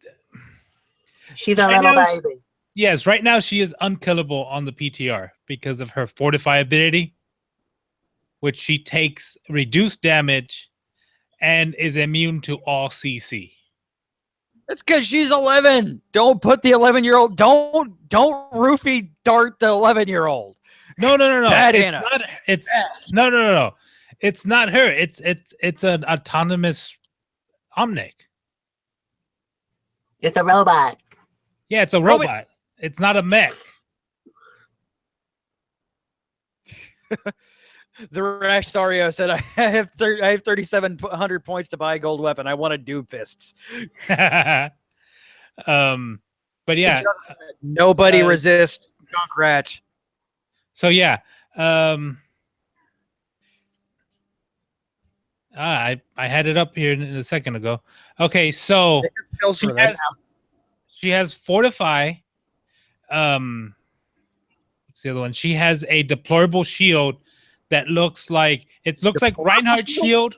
a little baby. Yes, right now she is unkillable on the PTR because of her fortify ability, which she takes reduced damage and is immune to all CC. That's because she's 11. Don't put the 11-year-old. Don't roofie dart the 11-year-old. No. Bad It's Anna. not. It's no. It's not her. It's an autonomous Omnic. It's a robot. Yeah, it's a robot. It's not a mech. The Rash Sario said, "I have 3,700 points to buy a gold weapon. I want a Doomfists." But yeah. Nobody resist Junkrat. So yeah. I had it up here in a second ago. Okay, so she has Fortify. What's the other one? She has a deployable shield that looks like Reinhardt's shield.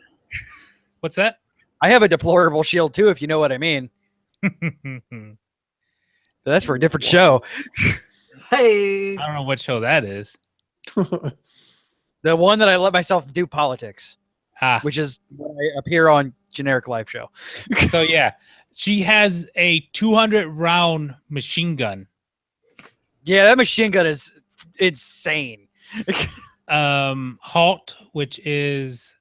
What's that? I have a deplorable shield too, if you know what I mean. But that's for a different show. Hey. I don't know what show that is. The one that I let myself do politics, which is when I appear on generic live show. So yeah, she has a 200 round machine gun. Yeah, that machine gun is insane. Halt, which is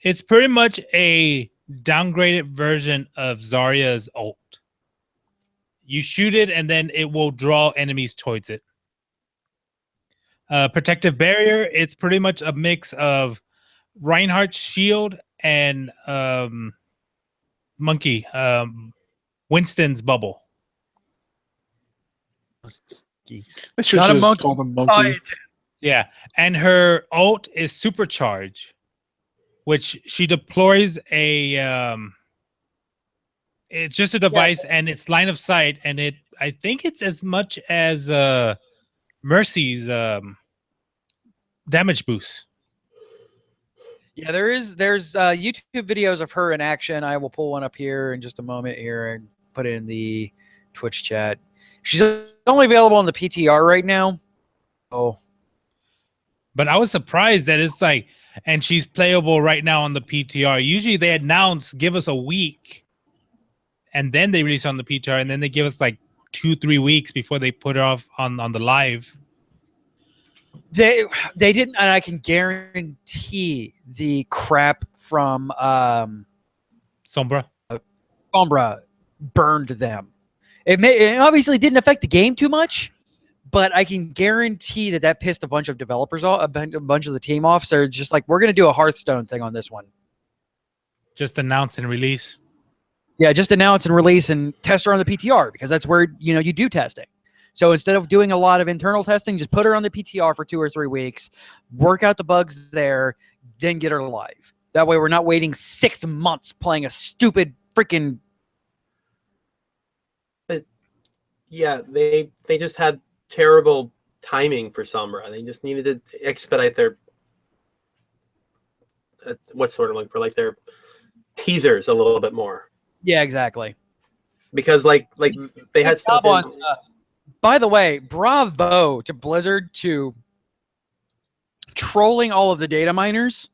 it's pretty much a downgraded version of Zarya's ult. You shoot it and then it will draw enemies towards it. Protective barrier, it's pretty much a mix of Reinhardt's shield and Monkey, Winston's bubble. I should Not a just monkey. call them monkey. Yeah, and her ult is supercharge, which she deploys a it's just a device and it's line of sight, and I think it's as much as Mercy's damage boost. Yeah, there's YouTube videos of her in action. I will pull one up here in just a moment here and put it in the Twitch chat. She's only available on the PTR right now. Oh. But I was surprised that it's like, and she's playable right now on the PTR. Usually they announce, give us a week, and then they release on the PTR, and then they give us like 2-3 weeks before they put it off on the live. They didn't, and I can guarantee the crap from Sombra burned them. It obviously didn't affect the game too much, but I can guarantee that pissed a bunch of developers off, a bunch of the team off. So they're just like, we're going to do a Hearthstone thing on this one. Just announce and release. Yeah, just announce and release and test her on the PTR, because that's where you do testing. So instead of doing a lot of internal testing, just put her on the PTR for 2 or 3 weeks, work out the bugs there, then get her live. That way we're not waiting 6 months playing a stupid freaking... But yeah, they just had terrible timing for Sombra. They just needed to expedite their what's sort of like for like their teasers a little bit more. Yeah, exactly. Because like they had stuff on, by the way, bravo to Blizzard to trolling all of the data miners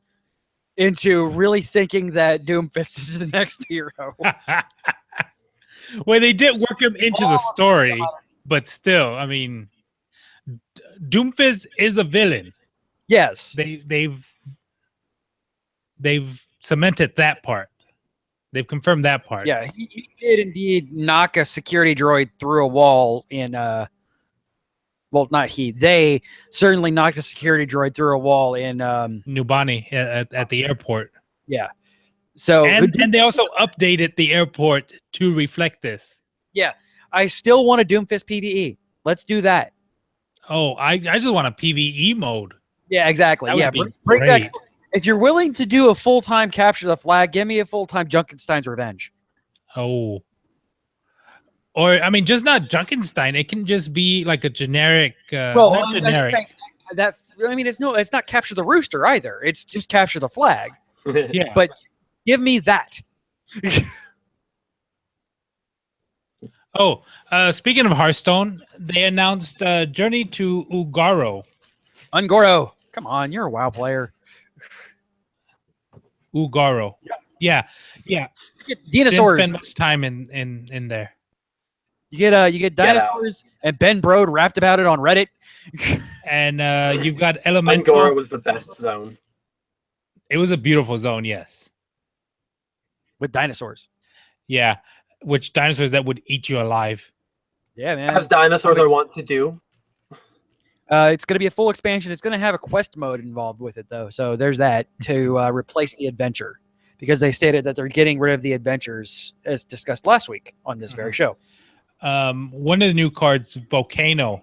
into really thinking that Doomfist is the next hero. Well, they did work him into the story, but still, I mean, Doomfist is a villain. Yes, they've cemented that part. They've confirmed that part. Yeah, he did indeed knock a security droid through a wall in well, not he. They certainly knocked a security droid through a wall in Nubani at the airport. Yeah. So and they also updated the airport to reflect this. Yeah, I still want a Doomfist PvE. Let's do that. Oh, I just want a PvE mode. Yeah, exactly. That Yeah, would be bring great. back. If you're willing to do a full-time capture the flag, give me a full-time Junkenstein's Revenge. Oh. Or, I mean, just not Junkenstein. It can just be like a generic. Not generic. It's not capture the rooster either. It's just capture the flag. Yeah. But give me that. Oh, speaking of Hearthstone, they announced Journey to Ungoro. Ungoro. Come on, you're a WoW player. Ugaro. Yeah. You get Didn't dinosaurs. spend much time in there. You get dinosaurs and Ben Brode rapped about it on Reddit. And you've got Elemental. Ungoro was the best zone. It was a beautiful zone, yes. With dinosaurs. Yeah. Which dinosaurs that would eat you alive. Yeah, man. As dinosaurs are wont to do. It's going to be a full expansion. It's going to have a quest mode involved with it, though. So there's that to replace the adventure. Because they stated that they're getting rid of the adventures, as discussed last week on this very show. One of the new cards, Volcano.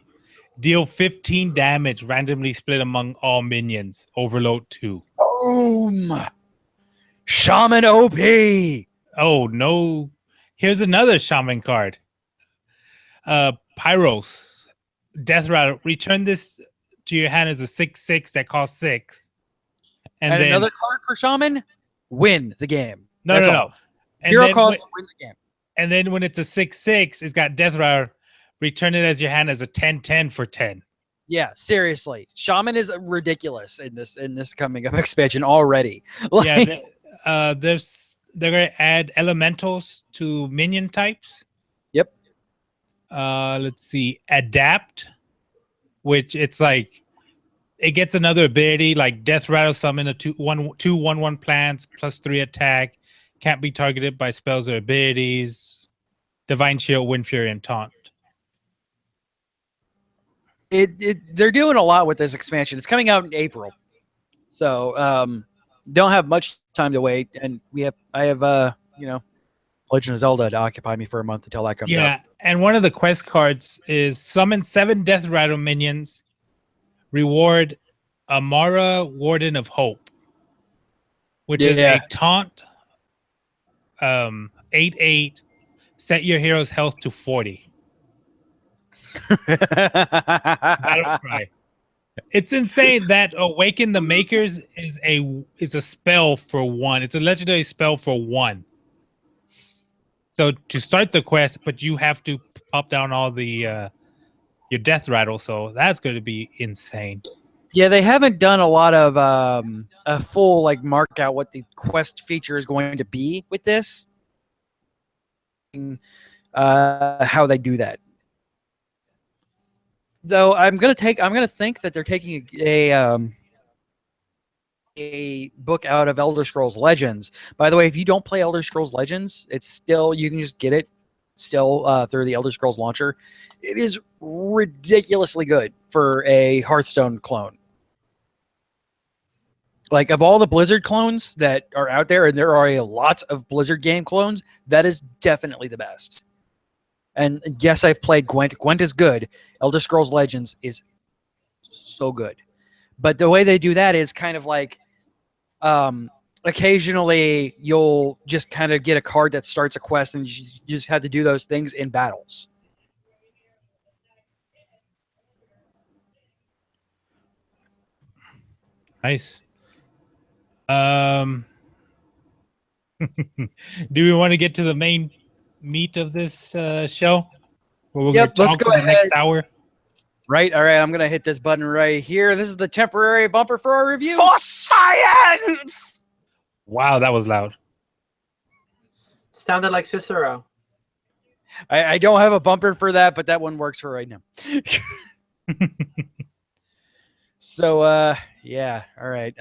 Deal 15 damage randomly split among all minions. Overload 2. Boom! Shaman OP! Oh, no. Here's another Shaman card. Pyros. Death Rattle. Return this to your hand as a 6/6 that costs 6. And then another card for Shaman? Win the game. No. And Zero then cost, win the game. And then when it's a 6/6, it's got Death Rattle. Return it as your hand as a 10/10 for 10. Yeah, seriously. Shaman is ridiculous in this coming up expansion already. Yeah, they're going to add elementals to minion types. Yep. Let's see. Adapt, which it's like it gets another ability like Death Rattle summon a 2/1/1 plants +3 attack. Can't be targeted by spells or abilities. Divine Shield, Wind Fury, and Taunt. They're doing a lot with this expansion. It's coming out in April, so don't have much time to wait. And I have Legend of Zelda to occupy me for a month until that comes out. Yeah, and one of the quest cards is summon 7 Death Rattle minions. Reward Amara, Warden of Hope, which is a taunt. 8/8. Set your hero's health to 40. Battle cry. It's insane that Awaken the Makers is a spell for 1. It's a legendary spell for 1. So to start the quest, but you have to pop down all the your Death Rattle. So that's going to be insane. Yeah, they haven't done a lot of a full mark out what the quest feature is going to be with this. How they do that. Though I'm gonna think that they're taking a book out of Elder Scrolls Legends. By the way, if you don't play Elder Scrolls Legends, it's still you can just get it still through the Elder Scrolls launcher. It is ridiculously good for a Hearthstone clone. Like of all the Blizzard clones that are out there, and there are a lot of Blizzard game clones, that is definitely the best. And yes, I've played Gwent. Gwent is good. Elder Scrolls Legends is so good. But the way they do that is kind of like occasionally you'll just kind of get a card that starts a quest and you just have to do those things in battles. Nice. Do we want to get to the main meat of this show? Where we're Yep, going let's to go talk for the ahead. next hour? Right, all right, I'm going to hit this button right here. This is the temporary bumper for our review. For science! Wow, that was loud. Sounded like Cicero. I don't have a bumper for that, but that one works for right now. So, yeah, all right.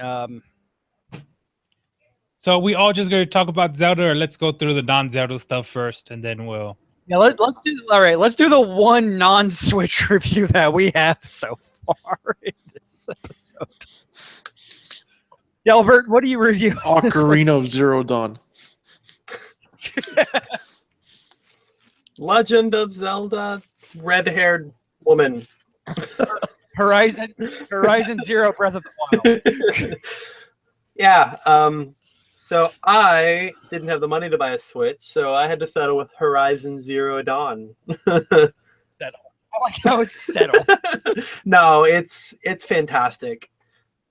So we all just going to talk about Zelda, or let's go through the non-Zelda stuff first, and then we'll... Yeah, let's do the one non-Switch review that we have so far in this episode. Yeah, Albert, what do you review? Ocarina of Zero Dawn. Legend of Zelda, red-haired woman. Horizon Zero Breath of the Wild. Yeah, so I didn't have the money to buy a Switch, so I had to settle with Horizon Zero Dawn. I like how it's settled. No, it's fantastic.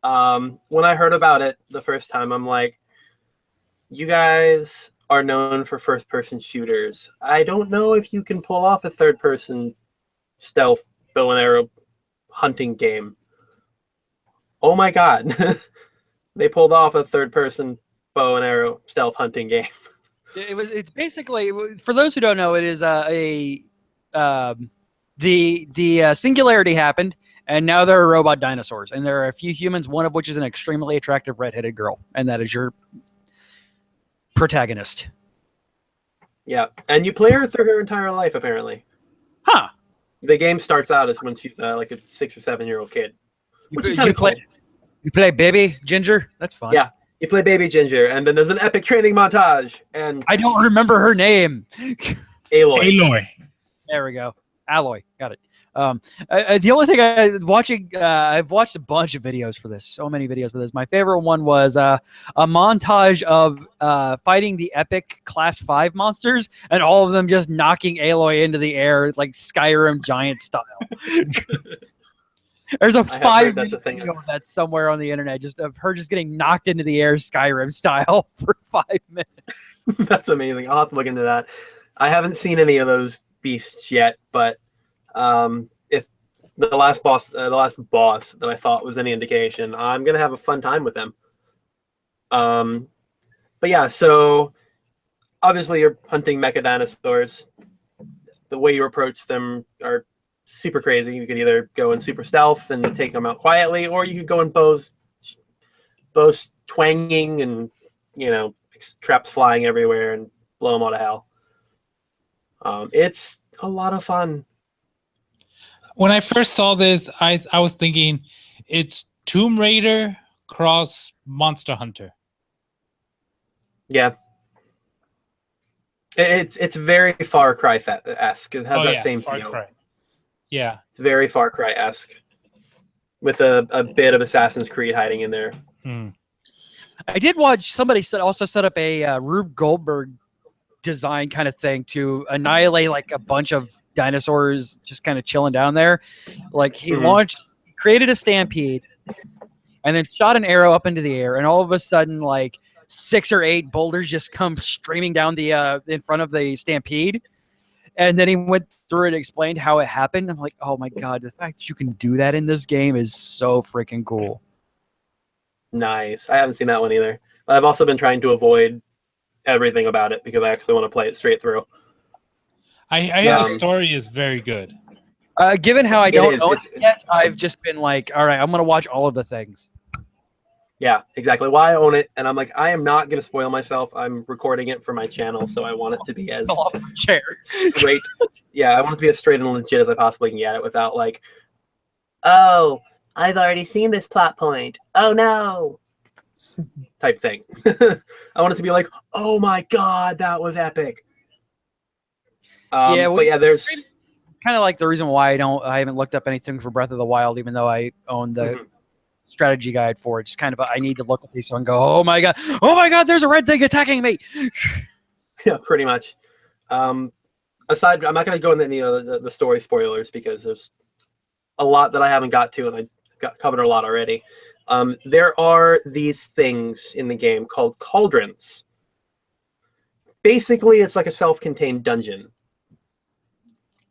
When I heard about it the first time, I'm like, you guys are known for first-person shooters. I don't know if you can pull off a third-person stealth bow and arrow hunting game. Oh my god. they pulled off a third-person bow and arrow stealth hunting game. It's basically, for those who don't know, it is the singularity happened, and now there are robot dinosaurs, and there are a few humans, one of which is an extremely attractive redheaded girl, and that is your protagonist. Yeah, and you play her through her entire life, apparently. Huh. The game starts out as when she's like a 6 or 7-year-old kid, which is kind of cool. You play baby Ginger? That's fun. Yeah, you play Baby Ginger, and then there's an epic training montage. And I don't remember her name. Aloy. Aloy. There we go. Alloy. Got it. The only thing I've watched a bunch of videos for this. So many videos for this. My favorite one was a montage of fighting the epic Class 5 monsters, and all of them just knocking Aloy into the air like Skyrim giant style. There's a 5-minute video that's somewhere on the internet, just of her just getting knocked into the air Skyrim style for 5 minutes. That's amazing. I'll have to look into that. I haven't seen any of those beasts yet, but if the last boss that I thought was any indication, I'm gonna have a fun time with them. But yeah, so obviously you're hunting mecha dinosaurs. The way you approach them are super crazy. You could either go in super stealth and take them out quietly, or you could go in bows twanging and, you know, traps flying everywhere and blow them out of hell. It's a lot of fun. When I first saw this, I was thinking it's Tomb Raider cross Monster Hunter. Yeah. It's very Far Cry-esque. It has that same feel. Cry. Yeah. It's very Far Cry-esque, with a bit of Assassin's Creed hiding in there. I did watch somebody also set up a Rube Goldberg design kind of thing to annihilate like a bunch of dinosaurs just kind of chilling down there. Like he created a stampede, and then shot an arrow up into the air, and all of a sudden like 6 or 8 boulders just come streaming down the in front of the stampede. And then he went through and explained how it happened. I'm like, oh my god, the fact that you can do that in this game is so freaking cool. Nice. I haven't seen that one either. I've also been trying to avoid everything about it because I actually want to play it straight through. I hear the story is very good. Given how I don't own it yet, I've just been like, all right, I'm going to watch all of the things. Yeah, exactly. Why I own it, and I'm like, I am not going to spoil myself. I'm recording it for my channel, so I want it to be as straight. Yeah, I want it to be as straight and legit as I possibly can get it without like, oh, I've already seen this plot point. Oh no, type thing. I want it to be like, oh my god, that was epic. But yeah, there's kind of like the reason why I haven't looked up anything for Breath of the Wild, even though I own the strategy guide for it. Just kind of I need to look at these and go, oh my god, there's a red thing attacking me. Yeah, pretty much. I'm not going to go into any of the story spoilers because there's a lot that I haven't got to, and I got covered a lot already. There are these things in the game called cauldrons. Basically, it's like a self-contained dungeon.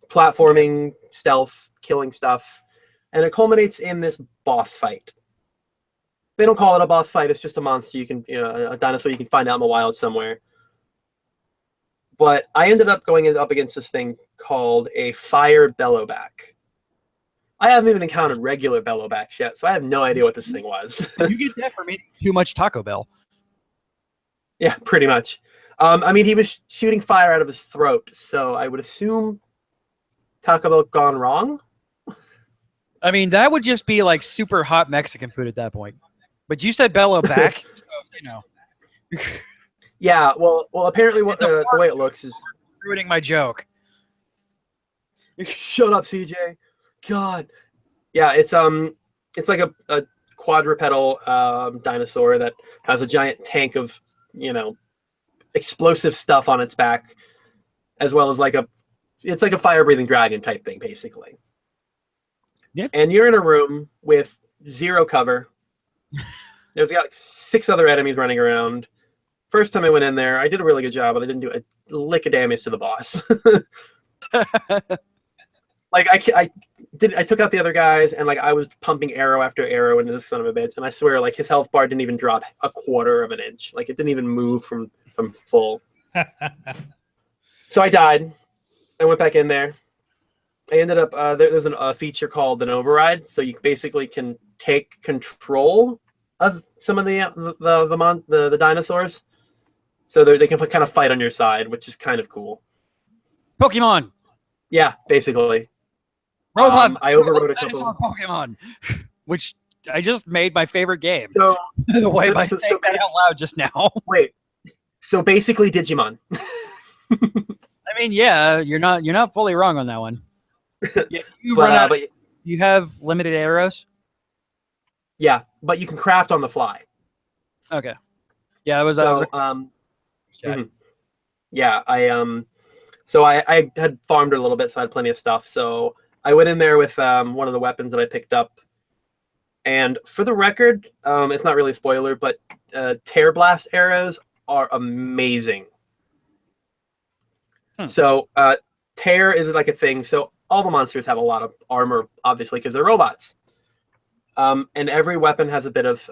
Platforming, stealth, killing stuff, and it culminates in this boss fight. They don't call it a boss fight; it's just a monster a dinosaur you can find out in the wild somewhere. But I ended up going up against this thing called a fire bellowback. I haven't even encountered regular bellowbacks yet, so I have no idea what this thing was. You get that from eating too much Taco Bell. Yeah, pretty much. I mean, he was shooting fire out of his throat, so I would assume Taco Bell gone wrong. I mean, that would just be like super hot Mexican food at that point. But you said bellowback, so you know. Yeah, well, apparently the way it looks is ruining my joke. Shut up, CJ. God. Yeah, it's like a quadrupedal dinosaur that has a giant tank of, explosive stuff on its back, as well as it's like a fire-breathing dragon type thing, basically. Yep. And you're in a room with zero cover. There's got 6 other enemies running around. First time I went in there, I did a really good job, but I didn't do a lick of damage to the boss. I I took out the other guys, and like I was pumping arrow after arrow into this son of a bitch, and I swear, like his health bar didn't even drop a quarter of an inch. Like it didn't even move from full. So I died. I went back in there. I ended up there's a feature called an override, so you basically can take control of some of the dinosaurs, so they can kind of fight on your side, which is kind of cool. Pokemon. Yeah, basically. Robot. I overrode a Dinosaur couple. Pokemon, which I just made my favorite game. So the way by saying that out loud just now. wait, so basically Digimon. I mean, yeah, you're not fully wrong on that one. Yeah, you But, run out. but You have limited arrows. yeah, but you can craft on the fly. Okay. Yeah, it was. So yeah, I had farmed a little bit, so I had plenty of stuff. So I went in there with one of the weapons that I picked up. And for the record, it's not really a spoiler, but Tear Blast arrows are amazing. So Tear is like a thing. So all the monsters have a lot of armor, obviously, because they're robots. And every weapon has a bit of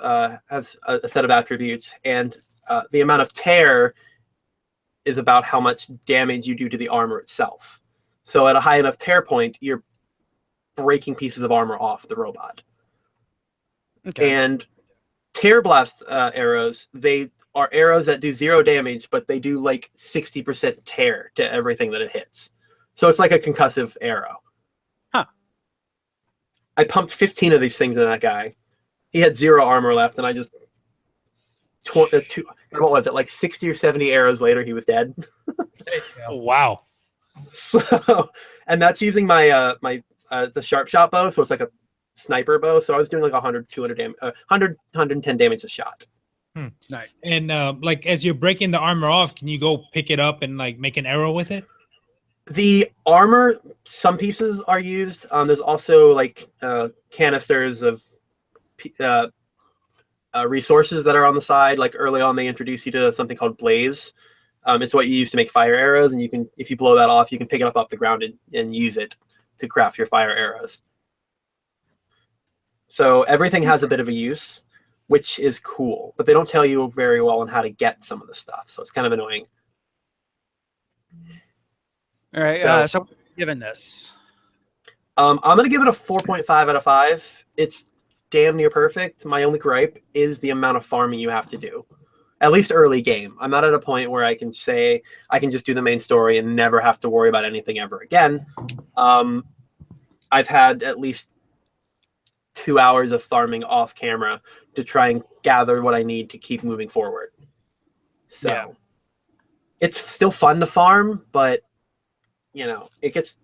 has a set of attributes, and the amount of tear is about how much damage you do to the armor itself. So at a high enough tear point, you're breaking pieces of armor off the robot. Okay. And Tear Blast arrows, they are arrows that do 0 damage, but they do like 60% tear to everything that it hits. So it's like a concussive arrow. Huh. I pumped 15 of these things in that guy. He had 0 armor left, and I just what was it, like 60 or 70 arrows later, he was dead. Wow. So, and that's using my it's a sharp shot bow, so it's like a sniper bow. So I was doing like 100, 200 damage, 100, 110 damage a shot. Nice. And like as you're breaking the armor off, can you go pick it up and like make an arrow with it? The armor, some pieces are used. There's also like canisters of resources that are on the side. Like early on, they introduce you to something called blaze. It's what you use to make fire arrows, and you can, if you blow that off, you can pick it up off the ground and use it to craft your fire arrows. So everything has a bit of a use, which is cool, but they don't tell you very well on how to get some of the stuff, so it's kind of annoying. All right. So given this, I'm gonna give it a 4.5 out of 5. It's damn near perfect. My only gripe is the amount of farming you have to do, at least early game. I'm not at a point where I can say I can just do the main story and never have to worry about anything ever again. I've had at least 2 hours of farming off camera to try and gather what I need to keep moving forward. So Yeah. It's still fun to farm, but you know, it's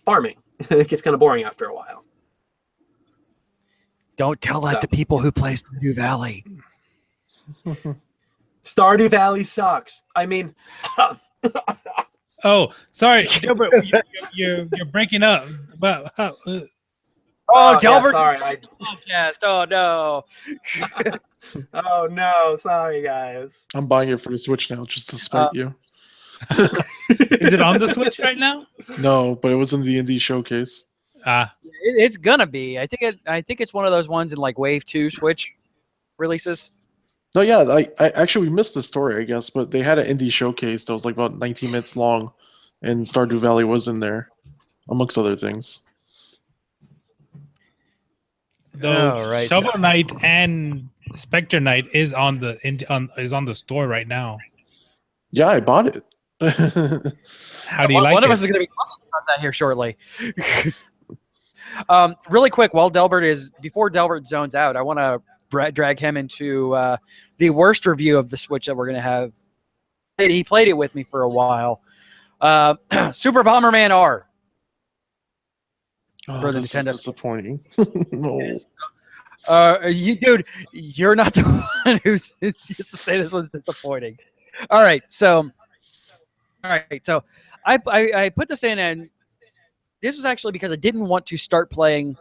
farming. It gets kind of boring after a while. don't tell that to people who play Stardew Valley. Stardew Valley sucks. I mean, Oh, sorry, Gilbert, you're breaking up. But Oh, Delbert sorry. podcast. Oh no. Oh no, sorry guys. I'm buying it for the Switch now just to spite you. is it on the Switch right now? No, but it was in the indie showcase. It's gonna be. I think it's one of those ones in like Wave 2 Switch releases. No, yeah, I actually we missed the story, I guess, but they had an indie showcase that was like about 19 minutes long, and Stardew Valley was in there, amongst other things. Though right. Shovel Knight and Spectre Knight is on the store right now. Yeah, I bought it. How do you like One it? of us is going to be talking about that here shortly. Really quick, before Delbert zones out, I want to drag him into the worst review of the Switch that we're going to have. He played it with me for a while. Super Bomberman R. Oh, For the this Nintendo. is disappointing. No. Dude, you're not the one who's used to say this was disappointing. All right, so I put this in, and this was actually because I didn't want to start playing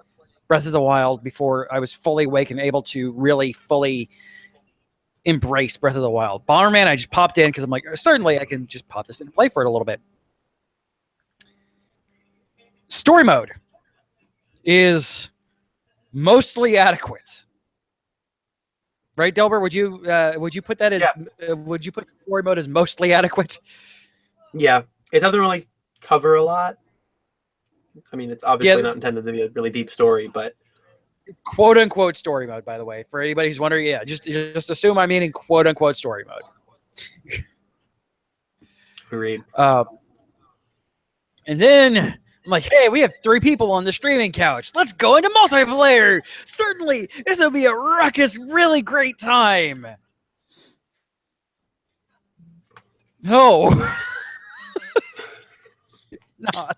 Breath of the Wild before I was fully awake and able to really fully embrace Breath of the Wild. Bomberman, I just popped in because I'm like, certainly I can just pop this in and play for it a little bit. Story mode. is mostly adequate. Right, Delbert? Would you put that as would you put story mode as mostly adequate? Yeah, it doesn't really cover a lot. I mean, it's obviously not intended to be a really deep story, but quote unquote story mode, by the way, for anybody who's wondering. Yeah, just assume I'm meaning quote unquote story mode. agreed. And then I'm like, hey, we have 3 people on the streaming couch. Let's go into multiplayer. Certainly, this will be a ruckus, really great time. No, it's not.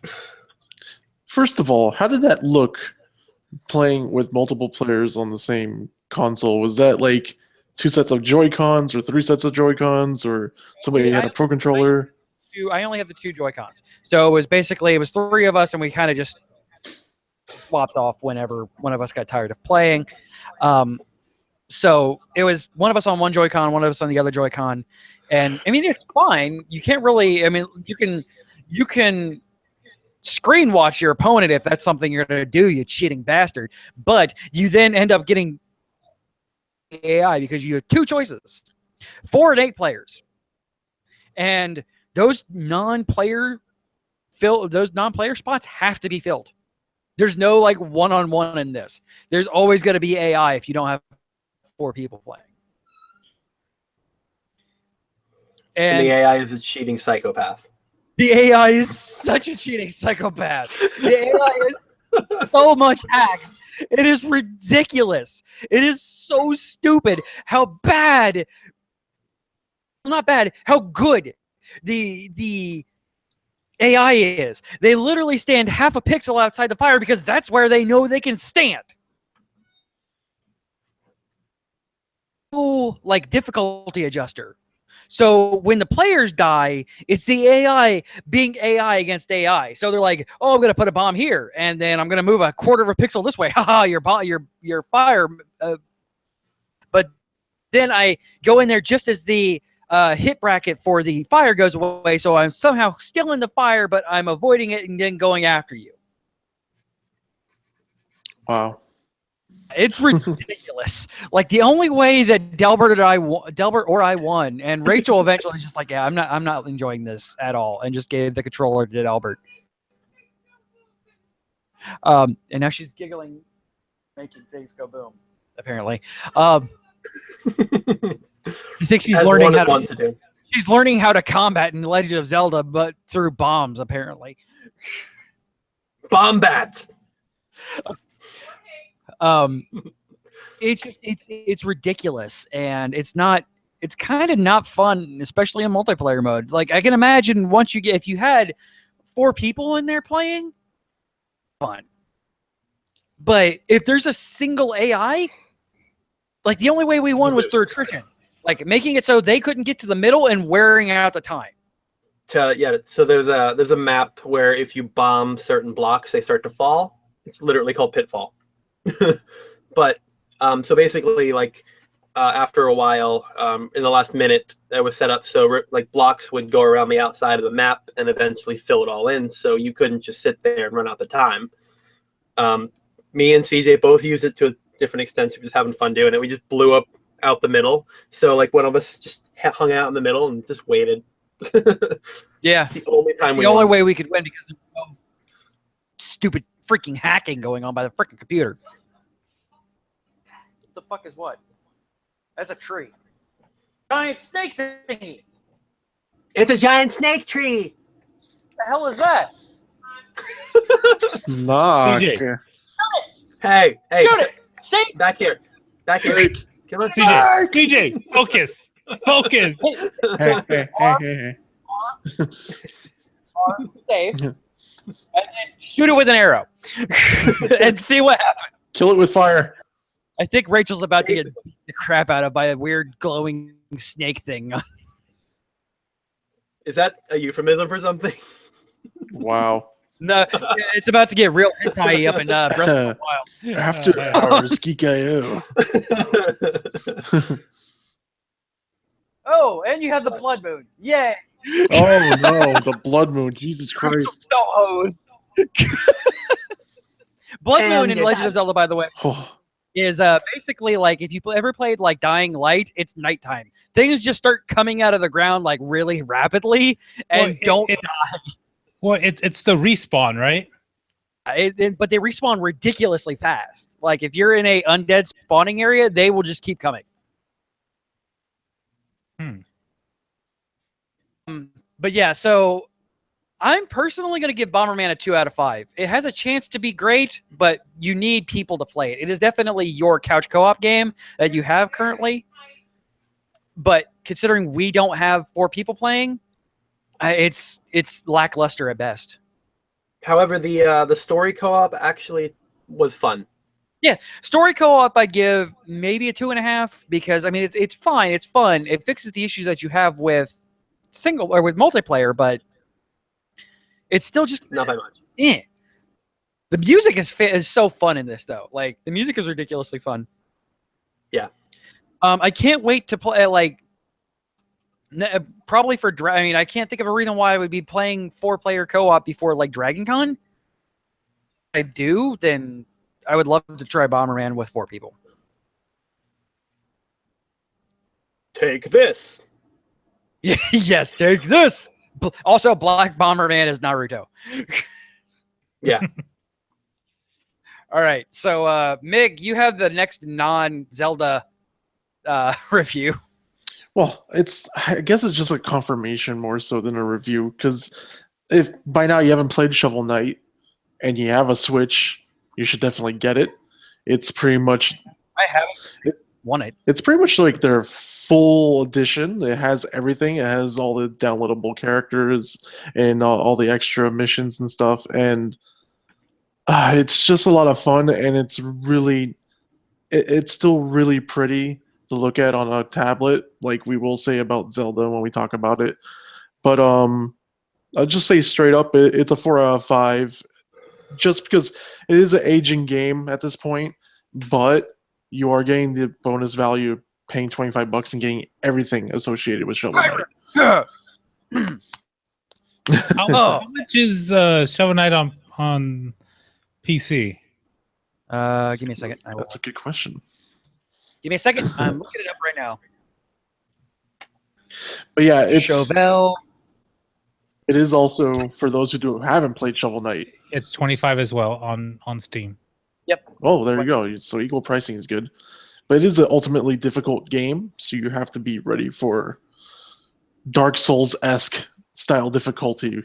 First of all, how did that look playing with multiple players on the same console? Was that like 2 sets of Joy-Cons or 3 sets of Joy-Cons, or somebody had a Pro Controller? I only have the 2 Joy-Cons. So it was 3 of us, and we kind of just swapped off whenever one of us got tired of playing. So it was one of us on one Joy-Con, one of us on the other Joy-Con. And I mean, it's fine. You can't really, I mean, you can screen watch your opponent if that's something you're going to do, you cheating bastard. But you then end up getting AI because you have 2 choices, 4 and 8 players. And those non-player spots have to be filled. There's no like one-on-one in this. There's always going to be AI if you don't have 4 people playing. And the AI is a cheating psychopath. The AI is such a cheating psychopath. The AI is so much hacks. It is ridiculous. It is so stupid how bad, not bad, how good the AI is. They literally stand half a pixel outside the fire because that's where they know they can stand. Oh, like difficulty adjuster. So when the players die, it's the AI being AI against AI. So they're like, "Oh, I'm going to put a bomb here, and then I'm going to move a quarter of a pixel this way. Haha, your fire." But then I go in there just as the hit bracket for the fire goes away, so I'm somehow still in the fire, but I'm avoiding it and then going after you. Wow. It's ridiculous. Like the only way that Delbert or I won, and Rachel eventually was just like, yeah, I'm not enjoying this at all, and just gave the controller to Delbert. And now she's giggling, making things go boom. Apparently, I think she's learning how to do. She's learning how to combat in Legend of Zelda, but through bombs. Apparently, bomb bats. It's ridiculous, and it's kind of not fun, especially in multiplayer mode. Like I can imagine if you had 4 people in there playing, fun. But if there's a single AI, like the only way we won was through attrition, like making it so they couldn't get to the middle and wearing out the time. So there's a map where if you bomb certain blocks, they start to fall. It's literally called Pitfall. But so basically, like after a while, in the last minute, that was set up so like blocks would go around the outside of the map and eventually fill it all in. So you couldn't just sit there and run out the time. Me and CJ both used it to a different extent. So we're just having fun doing it. We just blew up out the middle. So like one of us just hung out in the middle and just waited. Yeah, it's the only time. The only way we could win because there's no stupid freaking hacking going on by the freaking computer. What the fuck is what? That's a tree. Giant snake thingy. It's a giant snake tree. What the hell is that? Knock. Hey. Shoot it. See? Back here. Come on, CJ. CJ, focus. Focus. Hey. Safe. And then shoot it with an arrow. And see what happens. Kill it with fire. I think Rachel's about to get the crap out of by a weird glowing snake thing. Is that a euphemism for something? Wow. No, it's about to get real hentai up in Breath of the Wild. After hours, Geek.io. Oh, and you have the blood moon. Yay! Oh no, the blood moon. Jesus Christ. No hose. Blood And Moon in you're Legend done. of Zelda, by the way, Oh, is basically like if you ever played like Dying Light, it's nighttime. Things just start coming out of the ground like really rapidly and don't it's the respawn, right? but they respawn ridiculously fast. Like if you're in a undead spawning area, they will just keep coming. But yeah, so I'm personally going to give Bomberman a 2 out of 5. It has a chance to be great, but you need people to play it. It is definitely your couch co-op game that you have currently. But considering we don't have 4 people playing, it's lackluster at best. However, the story co-op actually was fun. Yeah, story co-op I give maybe a 2.5 because I mean it's fine, it's fun, it fixes the issues that you have with single or with multiplayer, but it's still just Not by much. eh. The music is so fun in this though. Like the music is ridiculously fun. Yeah. I can't wait to play like probably for I mean I can't think of a reason why I would be playing 4-player co-op before like Dragon Con. If I do, then I would love to try Bomberman with 4 people. Take this. Yes, take this. Also, Black Bomberman is Naruto. Yeah. All right, so Mig, you have the next non-Zelda review. well, I guess it's just a confirmation more so than a review, because if by now you haven't played Shovel Knight and you have a Switch, you should definitely get it. It's pretty much I haven't won it. It's pretty much like their full edition. It has everything. It has all the downloadable characters and all the extra missions and stuff. And it's just a lot of fun. And it's it's still really pretty to look at on a tablet, like we will say about Zelda when we talk about it. But I'll just say straight up, it's a 4 out of 5. Just because it is an aging game at this point, but you are getting the bonus value of paying $25 and getting everything associated with Shovel Knight. How much is Shovel Knight on PC? Give me a second. That's a good question. Give me a second. I'm looking it up right now. But yeah, it's Chauvel. it is also for those who haven't played Shovel Knight. It's 25 as well on Steam. Oh, there you go. So equal pricing is good. But it is an ultimately difficult game, so you have to be ready for Dark Souls-esque style difficulty.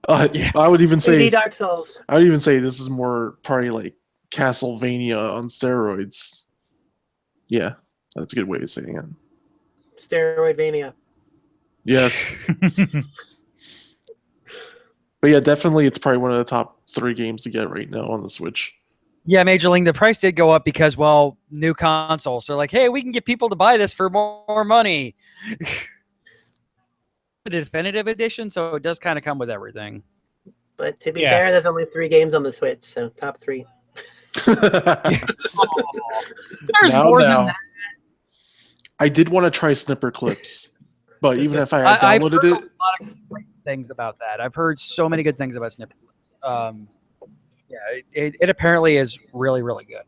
I would even say Dark Souls. I would even say this is more probably like Castlevania on steroids. Yeah, that's a good way of saying it. Steroidvania. Yes. But yeah, definitely it's probably one of the top 3 games to get right now on the Switch. Yeah, Major League, the price did go up because, well, new consoles. They're like, hey, we can get people to buy this for more money. The definitive edition, so it does kind of come with everything. But to be Yeah. fair, there's only 3 games on the Switch, so top 3. There's Now, more now. than that. I did want to try Snipper Clips, but even if I had I've downloaded heard a it, lot of great things about that. I've heard so many good things about Snipper. Yeah, it apparently is really, really good.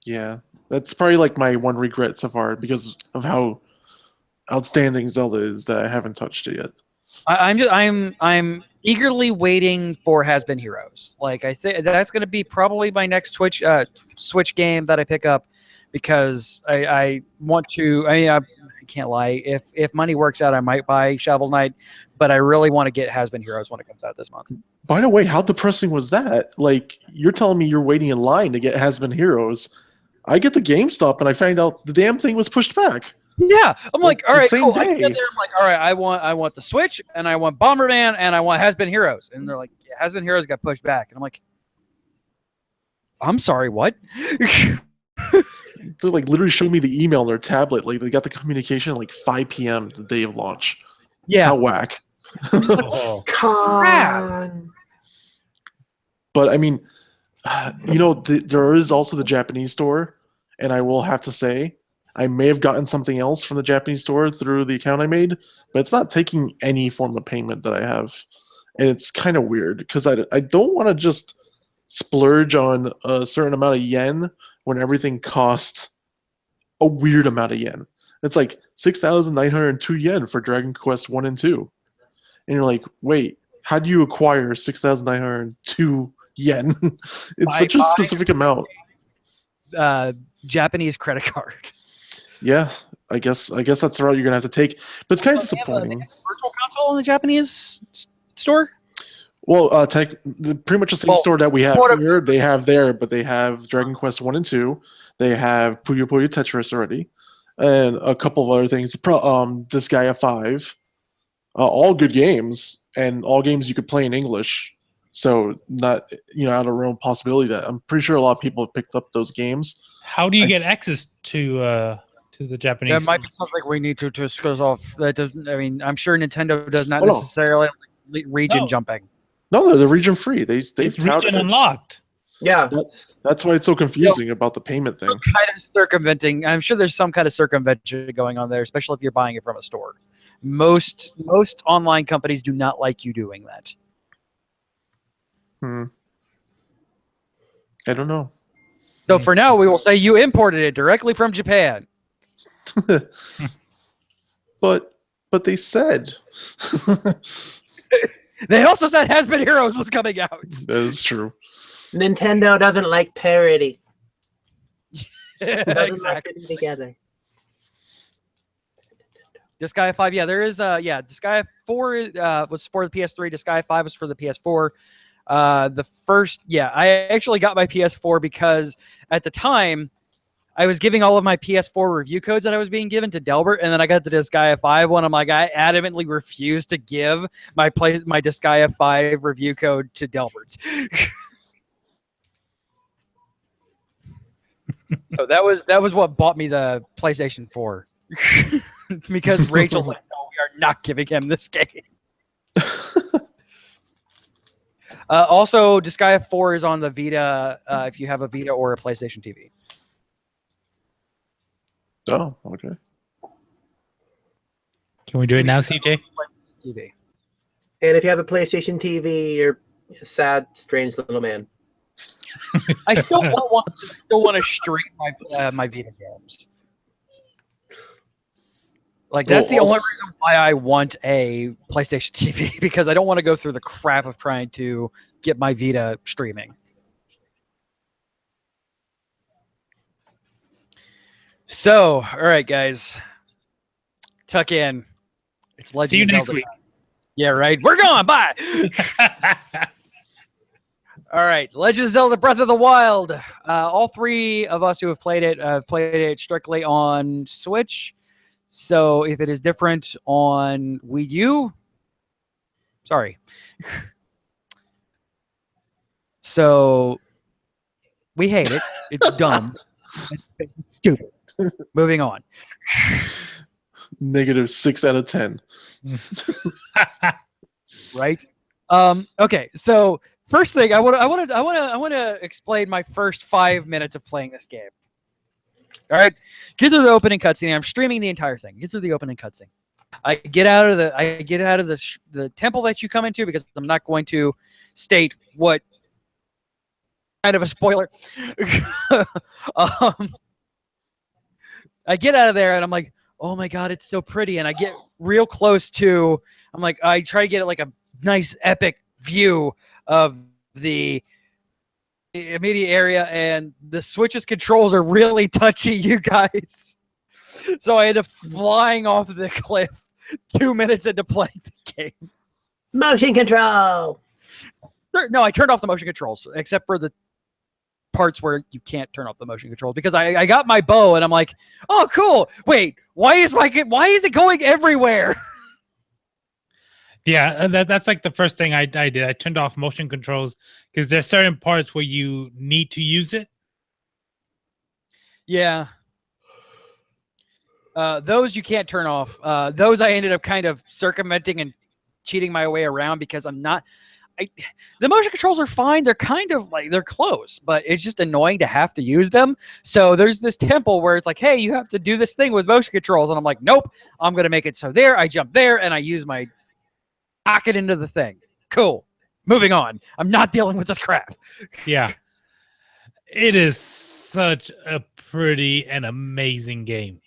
yeah, that's probably like my one regret so far because of how outstanding Zelda is that I haven't touched it yet. I'm eagerly waiting for Has Been Heroes. Like I think that's going to be probably my next Switch game that I pick up because I want to. I mean, I can't lie. If money works out, I might buy Shovel Knight, but I really want to get Has Been Heroes when it comes out this month. By the way, how depressing was that? Like, you're telling me you're waiting in line to get Has Been Heroes. I get the GameStop and I find out the damn thing was pushed back. Yeah, I'm like, all the right, same cool. I day. get there, I'm like, all right, I want the Switch and I want Bomberman and I want Has Been Heroes, and they're like, yeah, Has Been Heroes got pushed back, and I'm like, I'm sorry, what? They like literally showed me the email on their tablet. Like they got the communication at like 5 p.m. the day of launch. Yeah, How whack. Oh. Con. But I mean, there is also the Japanese store, and I will have to say, I may have gotten something else from the Japanese store through the account I made, but it's not taking any form of payment that I have, and it's kind of weird because I don't want to just splurge on a certain amount of yen when everything costs a weird amount of yen. It's like 6,902 yen for Dragon Quest 1 and 2. And you're like, wait, how do you acquire 6,902 yen? It's such a specific amount. Japanese credit card. Yeah, I guess that's the route you're gonna have to take. But it's kind of disappointing. They have a virtual console in the Japanese store. Well, pretty much the same store that we have here. They have there, but they have Dragon Quest 1 and 2. They have Puyo Puyo Tetris already, and a couple of other things. Disgaea 5. All good games, and all games you could play in English. So not out of realm possibility that I'm pretty sure a lot of people have picked up those games. How do you get access to the Japanese? That might be something we need to discuss off. That doesn't. I mean, I'm sure Nintendo does not necessarily like region jumping. No, they're region free. They've region unlocked. Yeah, that's why it's so confusing about the payment thing. Kind of circumventing. I'm sure there's some kind of circumvention going on there, especially if you're buying it from a store. Most online companies do not like you doing that. I don't know. So for now, we will say you imported it directly from Japan. But they said. They also said Has-Been Heroes was coming out. That is true. Nintendo doesn't like parody. Exactly. Like it together. Disgaea 5, yeah, there is Disgaea 4 was for the PS3, Disgaea 5 was for the PS4. The first, I actually got my PS4 because at the time I was giving all of my PS4 review codes that I was being given to Delbert, and then I got the Disgaea 5 one. I'm like, I adamantly refused to give my Disgaea 5 review code to Delbert. So that was what bought me the PlayStation 4. Because Rachel said, no, we are not giving him this game. Also, Disgaea 4 is on the Vita if you have a Vita or a PlayStation TV. Oh, okay. Can we do it now, CJ? TV. And if you have a PlayStation TV, you're a sad, strange little man. I still want to stream my Vita games. Like, that's the only reason why I want a PlayStation TV, because I don't want to go through the crap of trying to get my Vita streaming. So, all right, guys. Tuck in. It's Legend See you of next Zelda week. time. Yeah, right. We're going. Bye. All right. Legend of Zelda Breath of the Wild. All three of us who have played it strictly on Switch. So if it is different on Wii U, sorry. So we hate it. It's dumb. It's stupid. Moving on. -6 out of 10. Right. Okay. So first thing, I want to explain my first 5 minutes of playing this game. All right, get through the opening cutscene. I'm streaming the entire thing. Get through the opening cutscene. I get out of the temple that you come into, because I'm not going to state what kind of a spoiler. I get out of there and I'm like, oh my god, it's so pretty. And I get real close to. I'm like, I try to get like a nice epic view of the immediate area, and the Switch's controls are really touchy, you guys. So I ended up flying off the cliff 2 minutes into playing the game. Motion control! No, I turned off the motion controls, except for the parts where you can't turn off the motion controls, because I got my bow and I'm like, oh cool, wait, why is it going everywhere? Yeah, that's like the first thing I did. I turned off motion controls because there's certain parts where you need to use it. Yeah. Those you can't turn off. Those I ended up kind of circumventing and cheating my way around, because I'm not. The motion controls are fine. They're kind of like, they're close, but it's just annoying to have to use them. So there's this temple where it's like, hey, you have to do this thing with motion controls. And I'm like, nope, I'm going to make it so there. I jump there and I use my pocket into the thing. Cool. Moving on. I'm not dealing with this crap. Yeah. It is such a pretty and amazing game.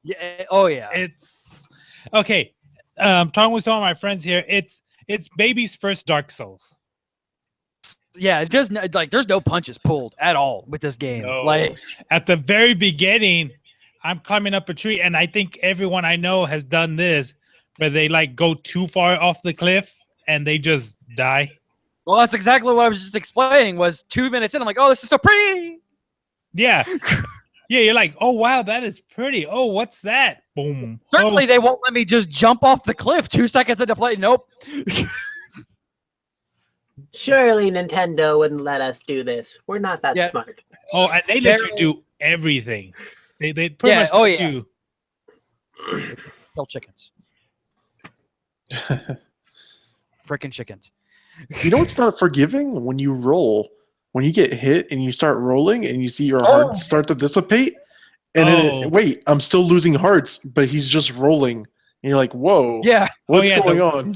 Yeah. Oh yeah. It's okay. Talking with some of my friends here, it's baby's first Dark Souls. Yeah. It does like there's no punches pulled at all with this game. No. Like At the very beginning, I'm climbing up a tree, and I think everyone I know has done this, where they like go too far off the cliff and they just die. well, that's exactly what I was just explaining. Was 2 minutes in, I'm like, oh, this is so pretty. Yeah. Yeah, you're like, oh wow, that is pretty. Oh, what's that? Boom. Certainly, Oh, they won't let me just jump off the cliff 2 seconds into play. Nope. Surely Nintendo wouldn't let us do this. We're not that Yeah. smart. oh, and they let you Very- do everything. They pretty Yeah, much oh, let yeah. you. Kill chickens. Freaking chickens. You know what's not forgiving? When you roll, when you get hit and you start rolling and you see your Oh. hearts start to dissipate, and Oh. then wait, I'm still losing hearts, but he's just rolling, and you're like, whoa, Yeah. what's yeah, going the- on?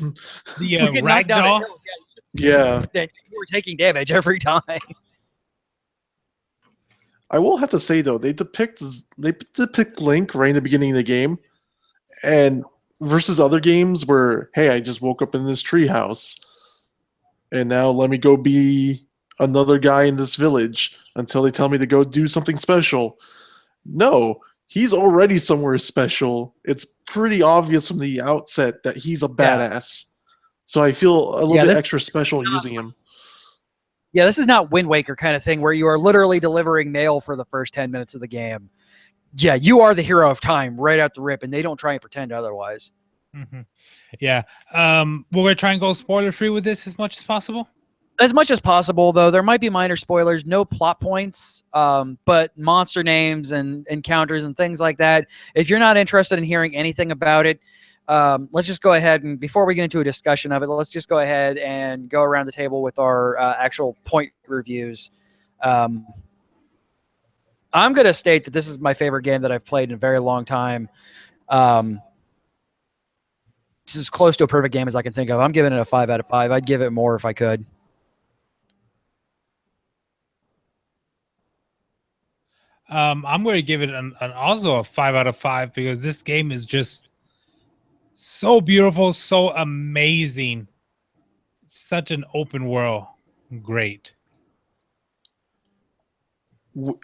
The You get knocked down a ragdoll. hill, Yeah, then you were taking damage every time. I will have to say though, they depict Link right in the beginning of the game, and versus other games where, hey, I just woke up in this treehouse, and now let me go be another guy in this village until they tell me to go do something special. No, he's already somewhere special. It's pretty obvious from the outset that he's a badass. So I feel a little Yeah, bit this- extra special using him. Yeah, this is not Wind Waker kind of thing where you are literally delivering mail for the first 10 minutes of the game. Yeah, you are the hero of time right out the rip, and they don't try and pretend otherwise. Mhm. Yeah. We're gonna try and go spoiler free with this as much as possible. As much as possible, though, there might be minor spoilers, no plot points, but monster names and encounters and things like that. If you're not interested in hearing anything about it, let's just go ahead and before we get into a discussion of it, let's just go ahead and go around the table with our actual point reviews. I'm going to state that this is my favorite game that I've played in a very long time. This is close to a perfect game as I can think of. I'm giving it a 5 out of 5. I'd give it more if I could. I'm going to give it an also a 5 out of 5 because this game is just so beautiful, so amazing. Such an open world. Great.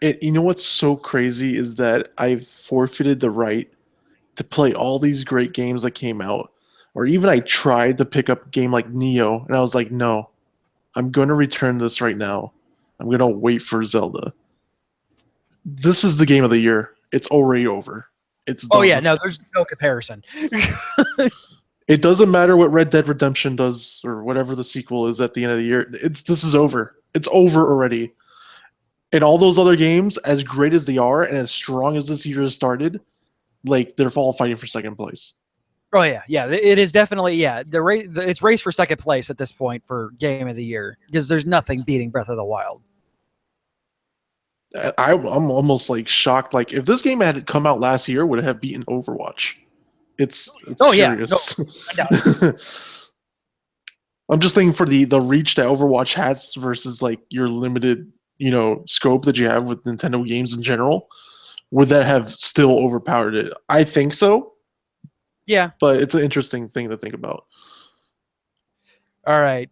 You know what's so crazy is that I've forfeited the right to play all these great games that came out. Or even I tried to pick up a game like Neo, and I was like, no, I'm going to return this right now. I'm going to wait for Zelda. This is the game of the year. It's already over. It's done. Oh, yeah, no, there's no comparison. It doesn't matter what Red Dead Redemption does or whatever the sequel is at the end of the year. This is over. It's over already. And all those other games, as great as they are and as strong as this year has started, like they're all fighting for second place. Oh yeah, yeah. It is definitely it's race for second place at this point for game of the year because there's nothing beating Breath of the Wild. I'm almost like shocked. Like if this game had come out last year, would it have beaten Overwatch? It's Oh, yeah. curious. I doubt I'm just thinking for the reach that Overwatch has versus like your limited, scope that you have with Nintendo games in general. Would that have still overpowered it? I think so. Yeah. But it's an interesting thing to think about. All right.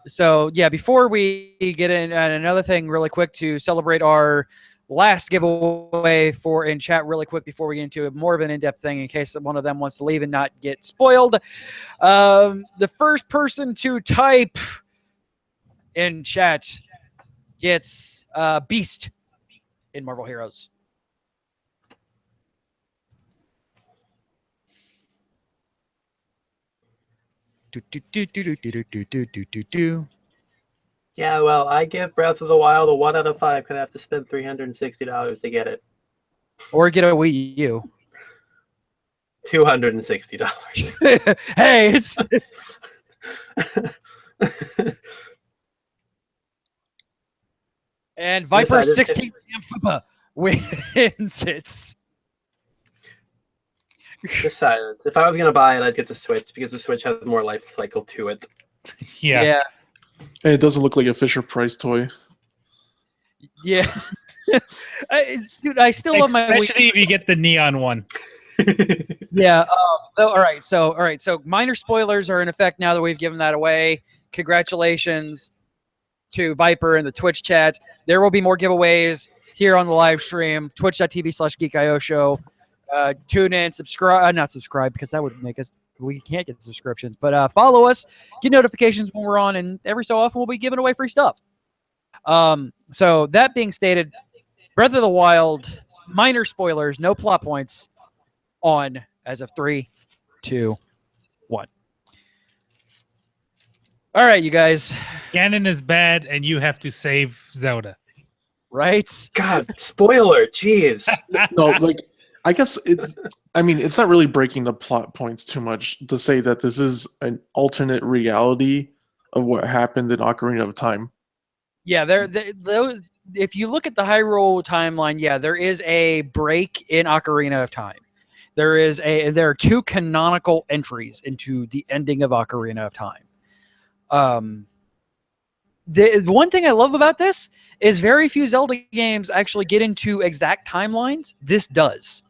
So yeah, before we get in, another thing really quick to celebrate our last giveaway in chat really quick before we get into more of an in-depth thing in case one of them wants to leave and not get spoiled. The first person to type in chat gets Beast in Marvel Heroes. Yeah, well, I give Breath of the Wild a 1 out of 5 because I have to spend $360 to get it. Or get a Wii U. $260. Hey, it's and Viper Decided- 16 wins it. Just silence. If I was gonna buy it, I'd get the Switch because the Switch has more life cycle to it. Yeah. And it doesn't look like a Fisher Price toy. Yeah. Dude, I still love my Wii. Especially if you get the neon one. Yeah. All right. So minor spoilers are in effect now that we've given that away. Congratulations to Viper in the Twitch chat. There will be more giveaways here on the live stream, twitch.tv/geekio show. Tune in, subscribe, not subscribe because that would make us, we can't get subscriptions, but follow us, get notifications when we're on, and every so often we'll be giving away free stuff. So that being stated, Breath of the Wild, minor spoilers, no plot points on as of 3, 2, 1. All right, you guys. Ganon is bad, and you have to save Zelda. Right? God, spoiler, jeez. No, like I guess it's not really breaking the plot points too much to say that this is an alternate reality of what happened in Ocarina of Time. Yeah, those. If you look at the Hyrule timeline, yeah, there is a break in Ocarina of Time. There are 2 canonical entries into the ending of Ocarina of Time. The one thing I love about this is very few Zelda games actually get into exact timelines. This does.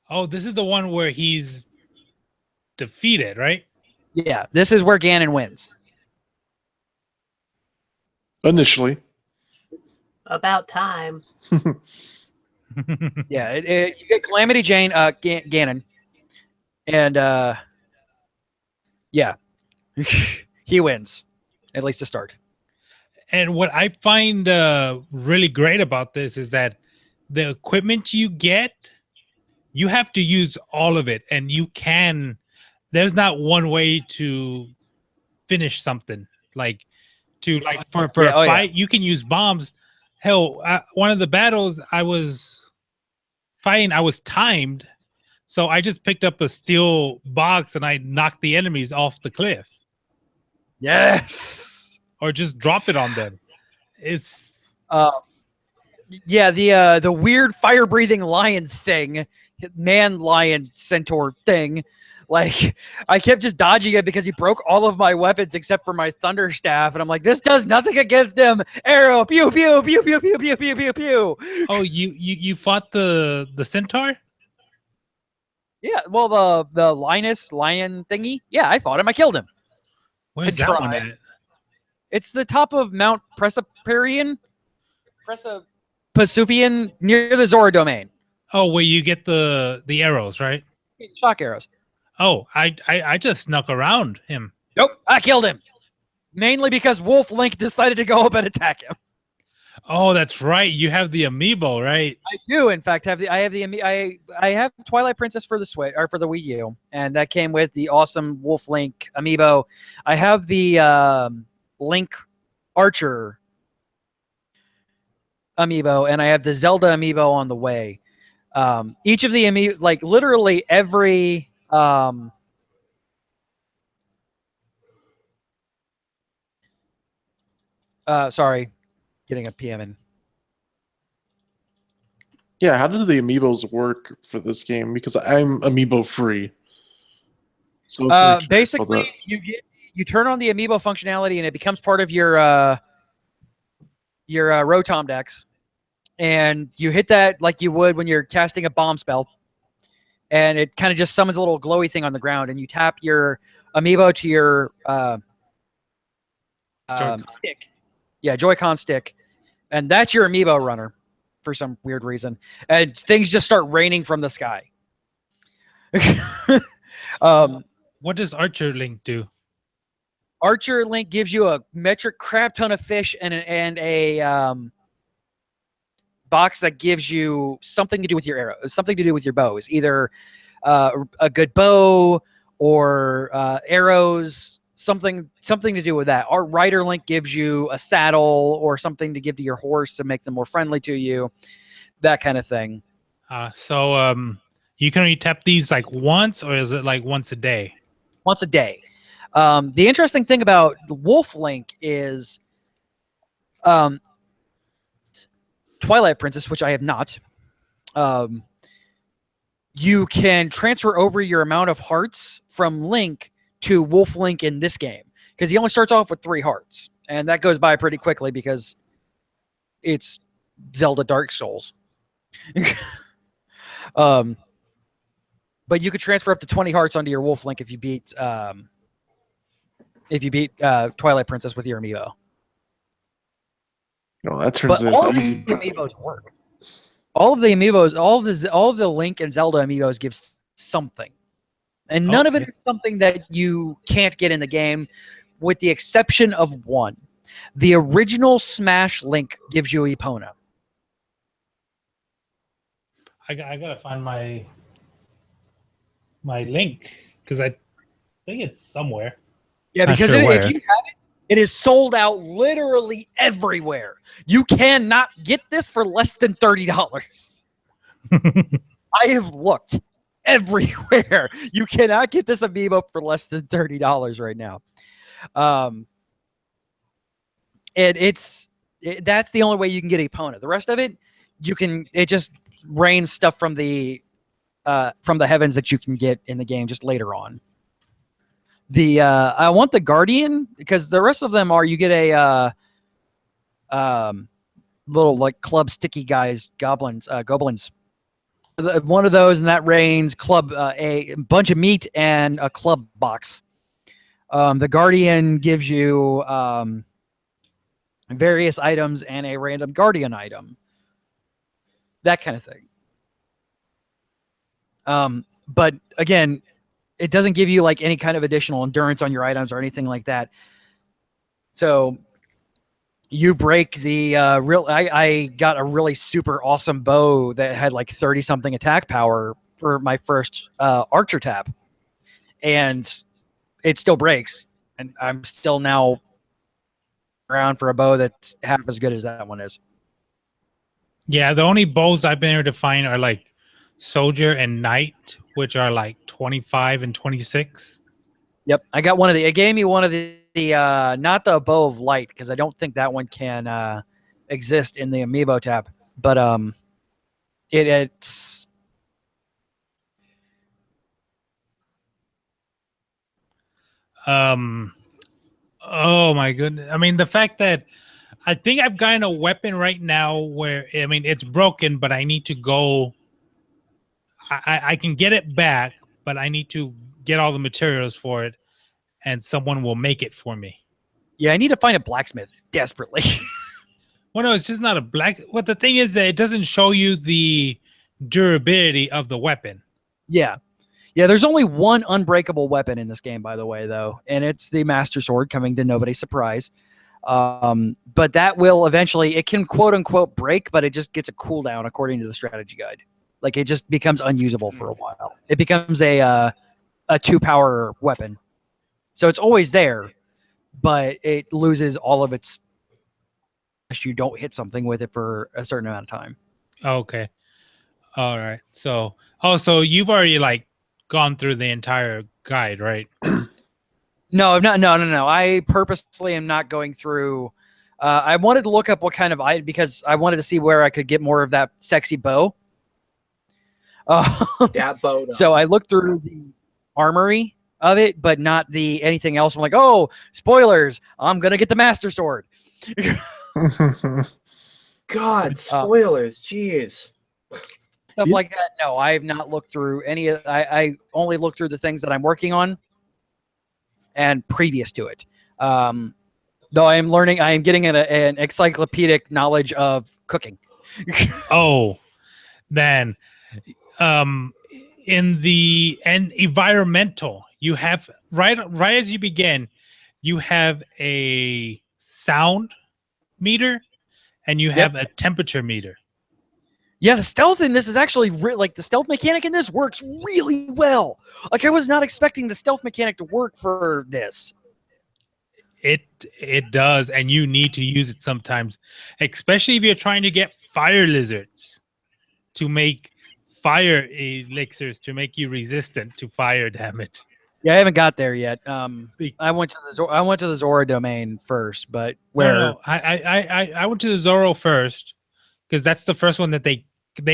Oh, this is the one where he's defeated, right? Yeah, this is where Ganon wins. Initially. About time. Yeah, you get Calamity Jane, Ganon, and yeah, he wins, at least to start. And what I find really great about this is that the equipment you get, you have to use all of it, and there's not one way to finish something. Like for a fight, you can use bombs. Hell, one of the battles I was fighting, I was timed, so I just picked up a steel box and I knocked the enemies off the cliff. Yes, or just drop it on them. It's yeah, the weird fire breathing lion thing, man lion centaur thing. Like, I kept just dodging it because he broke all of my weapons except for my thunder staff, and I'm like, this does nothing against him. Arrow, pew pew pew pew pew pew pew pew pew. Oh, you fought the centaur? Yeah, well, the Linus lion thingy. Yeah, I fought him. I killed him. Where's that one at? It's the top of Mount Presuperian, Pasufian, near the Zora domain. Oh, where you get the arrows, right? Shock arrows. Oh, I just snuck around him. Nope, I killed him. Mainly because Wolf Link decided to go up and attack him. Oh, that's right. You have the amiibo, right? I do, in fact, I have Twilight Princess for the Switch or for the Wii U, and that came with the awesome Wolf Link amiibo. I have the Link Archer amiibo, and I have the Zelda amiibo on the way. Each of the amiibo, like literally every sorry, getting a PM in. Yeah, how do the amiibos work for this game? Because I'm amiibo free. So basically, you turn on the amiibo functionality, and it becomes part of your Rotom Dex, and you hit that like you would when you're casting a bomb spell, and it kind of just summons a little glowy thing on the ground, and you tap your amiibo to your stick. Yeah, Joy-Con stick. And that's your amiibo runner for some weird reason. And things just start raining from the sky. What does Archer Link do? Archer Link gives you a metric crap ton of fish and a box that gives you something to do with your arrows, something to do with your bows. Either a good bow or arrows, something to do with that. Our Rider Link gives you a saddle or something to give to your horse to make them more friendly to you, that kind of thing. So you can only tap these like once, or is it like once a day? Once a day. The interesting thing about Wolf Link is Twilight Princess, which I have not. You can transfer over your amount of hearts from Link to Wolf Link in this game. because he only starts off with 3 hearts, and that goes by pretty quickly because it's Zelda Dark Souls. But you could transfer up to 20 hearts onto your Wolf Link if you beat Twilight Princess with your amiibo. No, that turns But all into of easy. the amiibos work. All of the amiibos, all of the Link and Zelda amiibos give something, and none of it Okay. is something that you can't get in the game, with the exception of one. The original Smash Link gives you Epona. I gotta find my link because I think it's somewhere. Yeah, Not because sure if where. you have it, it is sold out literally everywhere. You cannot get this for less than $30. I have looked everywhere. You cannot get this amiibo for less than $30 right now. That's the only way you can get Epona. The rest of it, it just rains stuff from the heavens that you can get in the game just later on. I want the Guardian because the rest of them are you get a little like club sticky guys, goblins. One of those, and that rains club a bunch of meat and a club box. The Guardian gives you various items and a random Guardian item. That kind of thing. But again, it doesn't give you like any kind of additional endurance on your items or anything like that. So you break the I got a really super awesome bow that had like 30 something attack power for my first archer tab, and it still breaks, and I'm still now around for a bow that's half as good as that one is. Yeah, the only bows I've been able to find are like Soldier and Knight, which are like 25 and 26. Yep, I got one of the. It gave me one of the not the bow of light because I don't think that one can exist in the amiibo tab. But it's Oh my goodness. I mean, the fact that I think I've gotten a weapon right now where I mean it's broken, but I need to go. I can get it back, but I need to get all the materials for it, and someone will make it for me. yeah. I need to find a blacksmith desperately. Well, no, it's just not a black. What the thing is that it doesn't show you the durability of the weapon. Yeah. Yeah, there's only one unbreakable weapon in this game, by the way, though, and it's the Master Sword, coming to nobody's surprise. But that will eventually, it can quote-unquote break, but it just gets a cooldown according to the strategy guide. Like, it just becomes unusable for a while. It becomes a 2-power weapon. So it's always there, but it loses all of its... You don't hit something with it for a certain amount of time. Okay. All right. So you've already like gone through the entire guide, right? No, I'm not. No. I purposely am not going through. I wanted to look up what kind of item because I wanted to see where I could get more of that sexy bow. That bow. So I looked through the armory of it, but not the anything else. I'm like, oh, spoilers! I'm gonna get the Master Sword. God, spoilers. Jeez. Stuff like that. No, I have not looked through any of. I only looked through the things that I'm working on, and previous to it. Though I am learning, I am getting an encyclopedic knowledge of cooking. Oh, man. In the environmental, you have right as you begin, you have a sound meter and you have a temperature meter. Yeah, the stealth in this is actually like the stealth mechanic in this works really well. Like I was not expecting the stealth mechanic to work for this. It does, and you need to use it sometimes, especially if you're trying to get fire lizards to make fire elixirs to make you resistant to fire damage. Yeah, I haven't got there yet. I went to the Zora domain first, but where No, I went to the Zoro first because that's the first one that they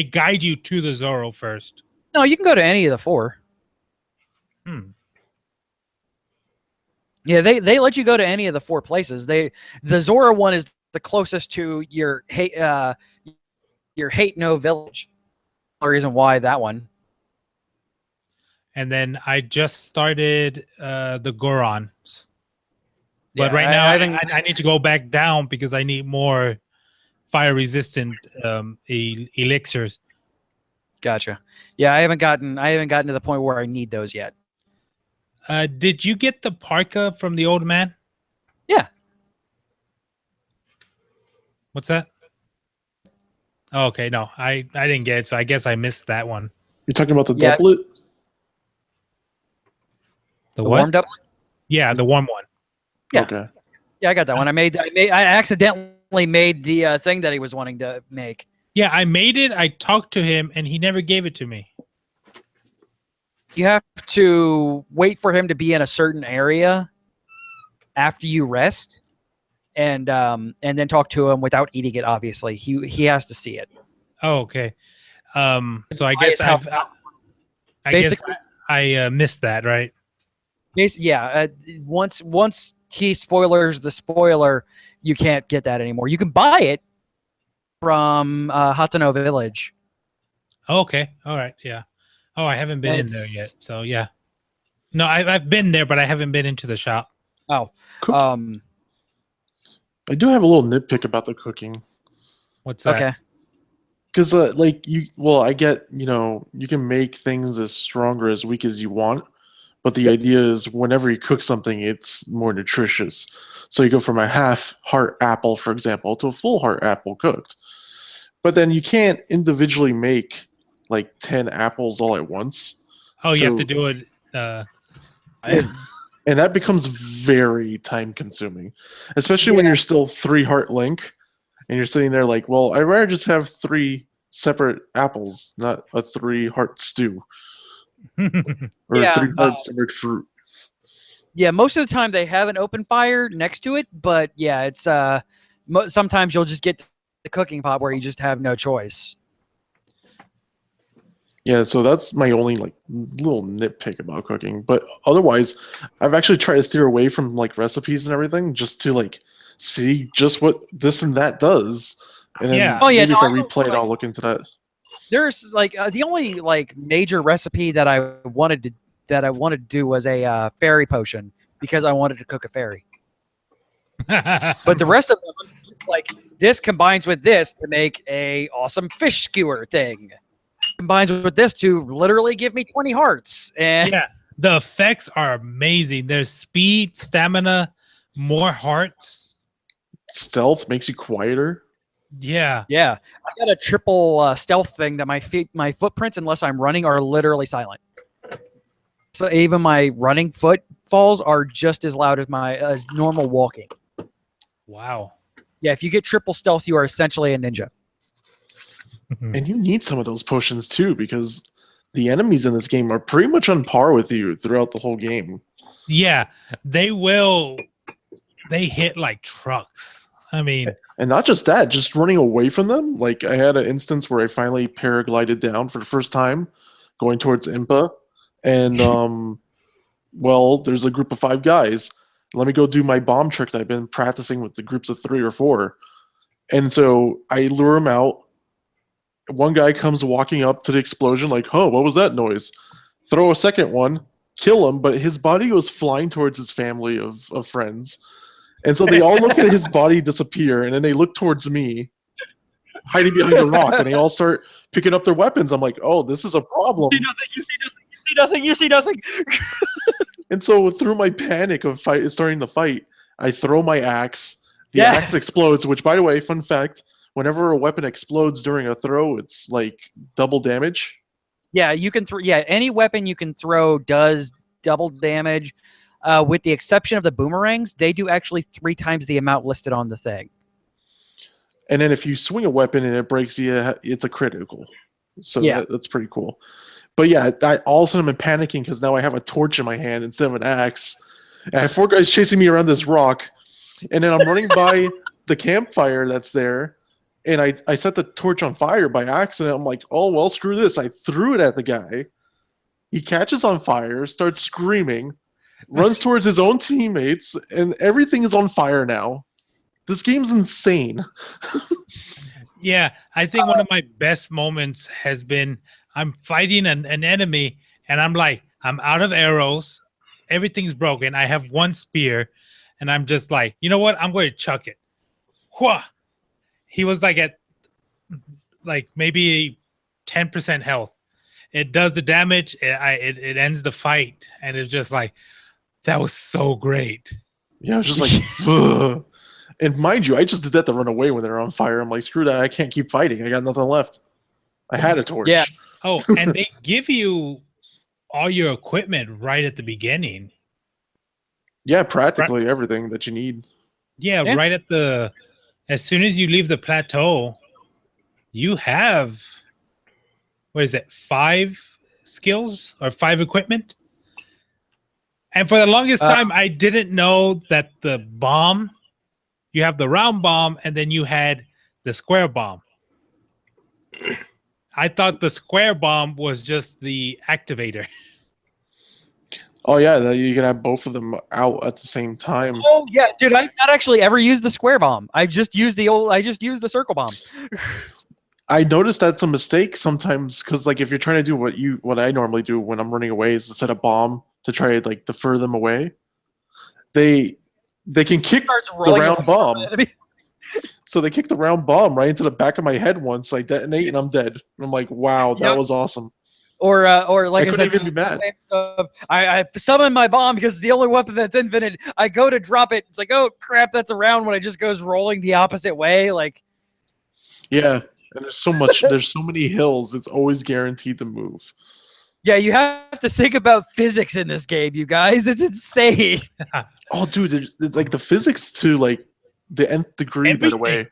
guide you to the Zoro first. No, you can go to any of the 4. Yeah, they let you go to any of the 4 places. The Zora one is the closest to your hate no village. The reason why that one. And then I just started the Gorons. But Yeah, right now, I haven't. I need to go back down because I need more fire resistant elixirs. Gotcha. Yeah, I haven't gotten to the point where I need those yet. Did you get the parka from the old man? Yeah. What's that? Oh, okay, no, I didn't get it, so I guess I missed that one. You're talking about the Yeah. doublet? The The what? warmed up. Yeah, the warm one. Yeah. Okay. Yeah, I got that one. I accidentally made the thing that he was wanting to make. Yeah, I made it. I talked to him, and he never gave it to me. You have to wait for him to be in a certain area after you rest, and then talk to him without eating it. Obviously, he has to see it. Oh, okay. So I Why guess it's how- I guess basically- I missed that, right? Yeah. Once he spoilers the spoiler, you can't get that anymore. You can buy it from Hatano Village. Oh, okay. All right. Yeah. Oh, I haven't been in there It's- yet. So yeah. No, I've been there, but I haven't been into the shop. Oh, Cook- I do have a little nitpick about the cooking. What's that? okay. Because, I get, you can make things as strong or as weak as you want, but the idea is whenever you cook something, it's more nutritious. So you go from a half heart apple, for example, to a full heart apple cooked. But then you can't individually make like 10 apples all at once. Oh, you have to So- do it. And that becomes very time consuming, especially when you're still 3 heart link and you're sitting there like, well, I'd rather just have 3 separate apples, not a 3 heart stew or Yeah, 3 heart separate fruit. Yeah, most of the time they have an open fire next to it, but yeah, it's sometimes you'll just get the cooking pot where you just have no choice. Yeah, so that's my only like little nitpick about cooking. But otherwise, I've actually tried to steer away from like recipes and everything just to like see just what this and that does. And then Yeah. Oh, yeah, maybe no, if I I know, replay it, like- I'll look into that. There's like the only like major recipe that I wanted to do was a fairy potion because I wanted to cook a fairy. But the rest of them, I'm just like this combines with this to make a awesome fish skewer thing. Combines with this to literally give me 20 hearts. And Yeah, the effects are amazing. There's speed, stamina, more hearts. Stealth makes you quieter. Yeah. yeah, I got a triple stealth thing that my footprints, unless I'm running, are literally silent. So even my running footfalls are just as loud as my as normal walking. Wow. Yeah, if you get triple stealth, you are essentially a ninja. And you need some of those potions too, because the enemies in this game are pretty much on par with you throughout the whole game. Yeah, they will. They hit like trucks. I mean, And not just that, just running away from them. Like I had an instance where I finally paraglided down for the first time, going towards Impa, and well, there's a group of 5 guys. Let me go do my bomb trick that I've been practicing with the groups of 3 or 4. And so I lure him out. One guy comes walking up to the explosion, like, "Oh, what was that noise?" Throw a second one, kill him, but his body goes flying towards his family of friends. And so they all look at his body disappear, and then they look towards me, hiding behind a rock, and they all start picking up their weapons. I'm like, oh, this is a problem. You see nothing. You see nothing. And so through my panic of starting the fight, I throw my axe. The Yeah. axe explodes, which, by the way, fun fact, whenever a weapon explodes during a throw, it's like double damage. Yeah, you can throw. Yeah, any weapon you can throw does double damage. With the exception of the boomerangs, they do actually 3 times the amount listed on the thing. And then if you swing a weapon and it breaks you, it's a critical. So Yeah. that's pretty cool. But yeah, all of a sudden I'm panicking because now I have a torch in my hand instead of an axe. And I have 4 guys chasing me around this rock. And then I'm running by the campfire that's there. And I set the torch on fire by accident. I'm like, oh, well, screw this. I threw it at the guy. He catches on fire, starts screaming. runs towards his own teammates, and everything is on fire now. This game's insane. Yeah, I think one of my best moments has been I'm fighting an enemy, and I'm like, I'm out of arrows. Everything's broken. I have one spear, and I'm just like, you know what? I'm going to chuck it. Whoa. He was like at like maybe 10% health. It does the damage. It ends the fight, and it's just like, that was so great. Yeah, I was just like, ugh. And mind you, I just did that to run away when they're on fire. I'm like, screw that. I can't keep fighting. I got nothing left. I had a torch. Yeah. Oh, and they give you all your equipment right at the beginning. Yeah, practically everything that you need. Yeah, Yeah. right at the as soon as you leave the plateau, you have what is it, 5 skills or 5 equipment? And for the longest time, I didn't know that the bomb, you have the round bomb, and then you had the square bomb. I thought the square bomb was just the activator. Oh yeah, you can have both of them out at the same time. Oh yeah, dude, I've not actually ever used the square bomb. I just used the circle bomb. I noticed that's a mistake sometimes because, like, if you're trying to do what I normally do when I'm running away is to set a bomb to try to like defer them away. They can kick Starts the rolling round away bomb. from the enemy. So they kicked the round bomb right into the back of my head once. I detonate and I'm dead. I'm like, wow, that Yep. was awesome. Or like I I couldn't said, even be mad. I summon my bomb because it's the only weapon that's infinite. I go to drop it. It's like, oh crap, that's a round when it just goes rolling the opposite way. Like, Yeah, and there's so much. There's so many hills. It's always guaranteed to move. yeah, you have to think about physics in this game, you guys. It's insane. Oh, dude, it's like the physics to like the nth degree. By the way,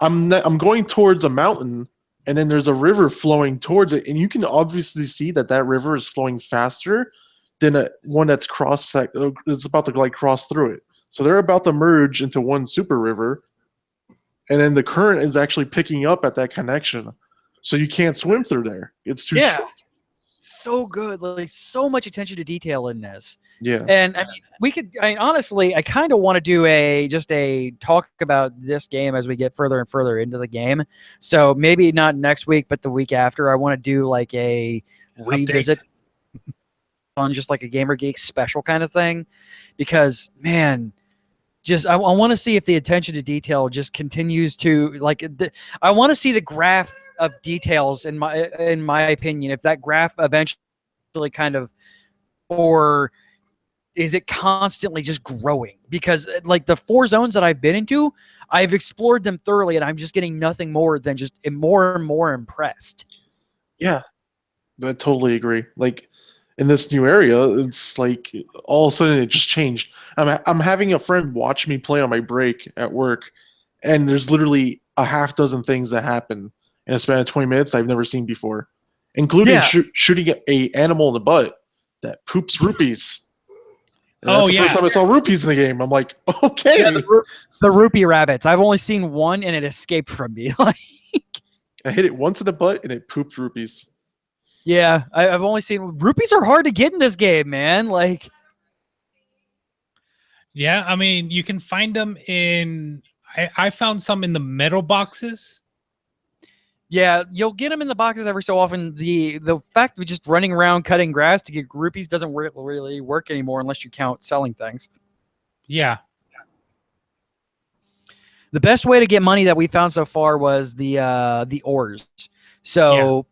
I'm going towards a mountain, and then there's a river flowing towards it, and you can obviously see that river is flowing faster than one that's it's about to like cross through it. So they're about to merge into one super river, and then the current is actually picking up at that connection, so you can't swim through there. It's too Yeah. strong. So good, like so much attention to detail in this. Yeah. And I mean, honestly, I kind of want to do a talk about this game as we get further and further into the game. So maybe not next week, but the week after, I want to do like a revisit on just like a Gamer Geek special kind of thing, because man, just I want to see if the attention to detail just continues to like. I want to see the graph of details in my opinion, if that graph eventually kind of, or is it constantly just growing? Because like the 4 zones that I've been into, I've explored them thoroughly, and I'm just getting nothing more than just more and more impressed. Yeah, I totally agree. Like in this new area, it's like all of a sudden it just changed. I'm having a friend watch me play on my break at work, and there's literally a half dozen things that happen in a span of 20 minutes I've never seen before, including shooting a animal in the butt that poops rupees. And that's the first time I saw rupees in the game. I'm like, okay. Yeah, the rupee rabbits. I've only seen one, and it escaped from me. Like, I hit it once in the butt, and it pooped rupees. yeah, I've only seen rupees are hard to get in this game, man. Like, Yeah, I mean, you can find them in. I found some in the metal boxes. yeah, you'll get them in the boxes every so often. The fact of just running around cutting grass to get rupees doesn't really work anymore unless you count selling things. Yeah. The best way to get money that we found so far was the ores. So,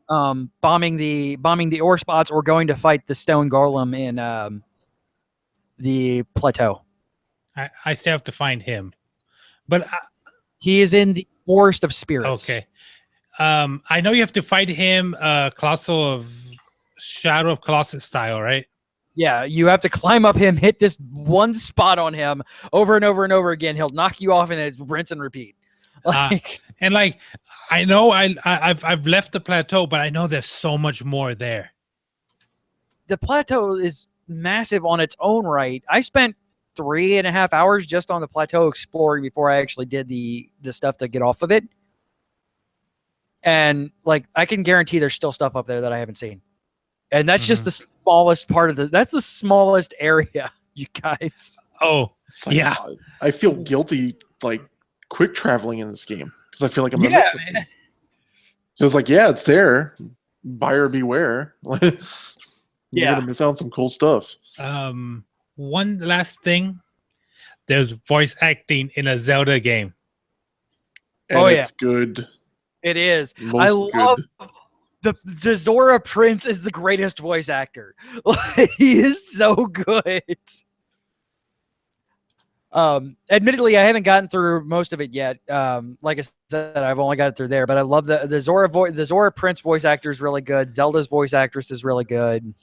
bombing the ore spots or going to fight the stone golem in the plateau. I still have to find him, but he is in the Forest of Spirits. Okay. I know you have to fight him, Colossal of Shadow of Colossus style, right? Yeah, you have to climb up him, hit this one spot on him over and over and over again. He'll knock you off, and it's rinse and repeat. Like, and like, I know I've left the plateau, but I know there's so much more there. The plateau is massive on its own right. I spent 3.5 hours just on the plateau exploring before I actually did the stuff to get off of it. And like, I can guarantee there's still stuff up there that I haven't seen. And that's just smallest part of that's the smallest area, you guys. Oh, It's like, yeah. I feel guilty like quick traveling in this game because I feel like I'm gonna Yeah, miss something. So it's like, yeah, it's there. Buyer beware. You're Yeah. gonna miss out on some cool stuff. One last thing. There's voice acting in a Zelda game. And Oh, it's good. It is. Most I love good. the Zora Prince is the greatest voice actor. He is so good. Admittedly, I haven't gotten through most of it yet. Like I said, I've only got it through there, but I love the Zora Prince voice actor is really good. Zelda's voice actress is really good.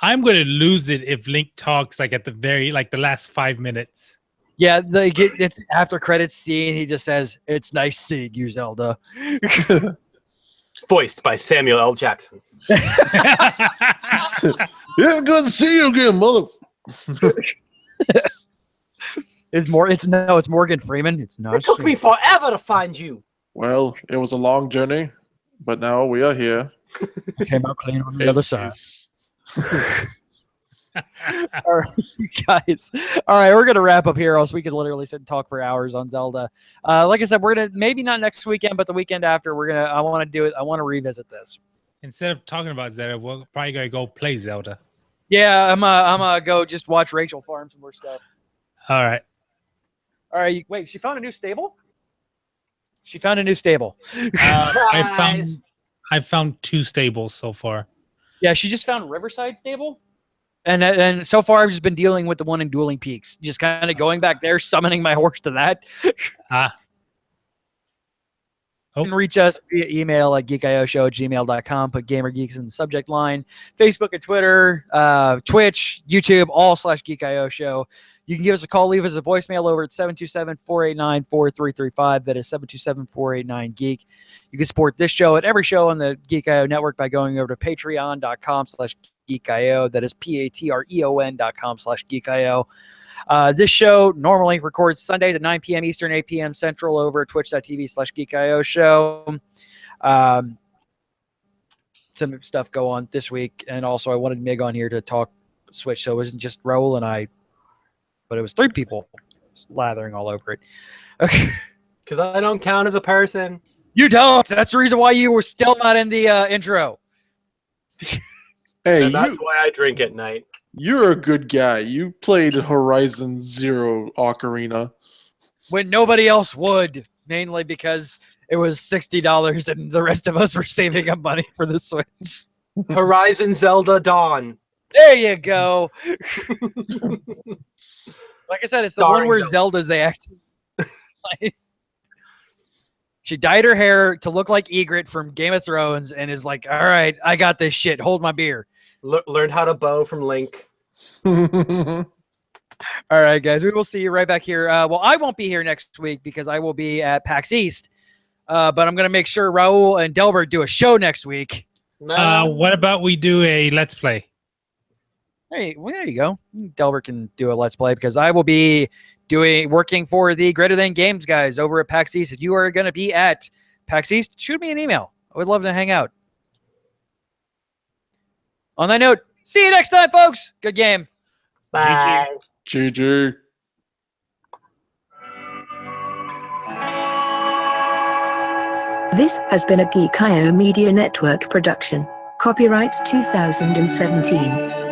I'm going to lose it if Link talks like at the the last 5 minutes. Yeah, it's after credits scene. He just says, "It's nice seeing you, Zelda." Voiced by Samuel L. Jackson. It's good to see you again, mother. It's Morgan Freeman. It's not. It took me forever to find you. Well, it was a long journey, but now we are here. Came out clean on the other side. It's- All right, you guys. All right, we're gonna wrap up here, else we could literally sit and talk for hours on Zelda. Like I said, we're gonna maybe not next weekend, but the weekend after. I want to do it. I want to revisit this. Instead of talking about Zelda, we're probably going to go play Zelda. Yeah, I'm go just watch Rachel farm some more stuff. All right. All right, wait. She found a new stable. She found a new stable. I found 2 stables so far. Yeah, she just found Riverside Stable. And so far, I've just been dealing with the one in Dueling Peaks. Just kind of going back there, summoning my horse to that. You can reach us via email at geekioshow@gmail.com. Put Gamer Geeks in the subject line. Facebook and Twitter, Twitch, YouTube, all /GeekIO Show. You can give us a call, leave us a voicemail over at 727-489-4335. That is 727-489-GEEK. You can support this show and every show on the Geek.io network by going over to patreon.com/GeekIO. That is patreon.com/GeekIO. This show normally records Sundays at 9 p.m. Eastern, 8 p.m. Central over at twitch.tv/GeekIO show. Some stuff go on this week. And also I wanted Mig on here to talk Switch. So it wasn't just Raul and I, but it was 3 people slathering all over it. Okay. Because I don't count as a person. You don't. That's the reason why you were still not in the intro. Hey, And that's why I drink at night. you're a good guy. You played Horizon Zero Ocarina. When nobody else would, mainly because it was $60 and the rest of us were saving up money for the Switch. Horizon Zelda Dawn. There you go. Like I said, it's the one Starring where Zelda. Zelda's they actually. She dyed her hair to look like Ygritte from Game of Thrones and is like, all right, I got this shit. Hold my beer. Learned how to bow from Link. All right, guys. We will see you right back here. Well, I won't be here next week because I will be at PAX East. But I'm going to make sure Raul and Delbert do a show next week. What about we do a Let's Play? Hey, well, there you go. Delbert can do a Let's Play because I will be working for the Greater Than Games guys over at PAX East. If you are going to be at PAX East, shoot me an email. I would love to hang out. On that note, see you next time, folks. Good game. Bye. GG. This has been a Geek.io Media Network production. Copyright 2017.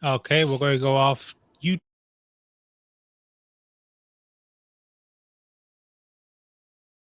Okay, we're going to go off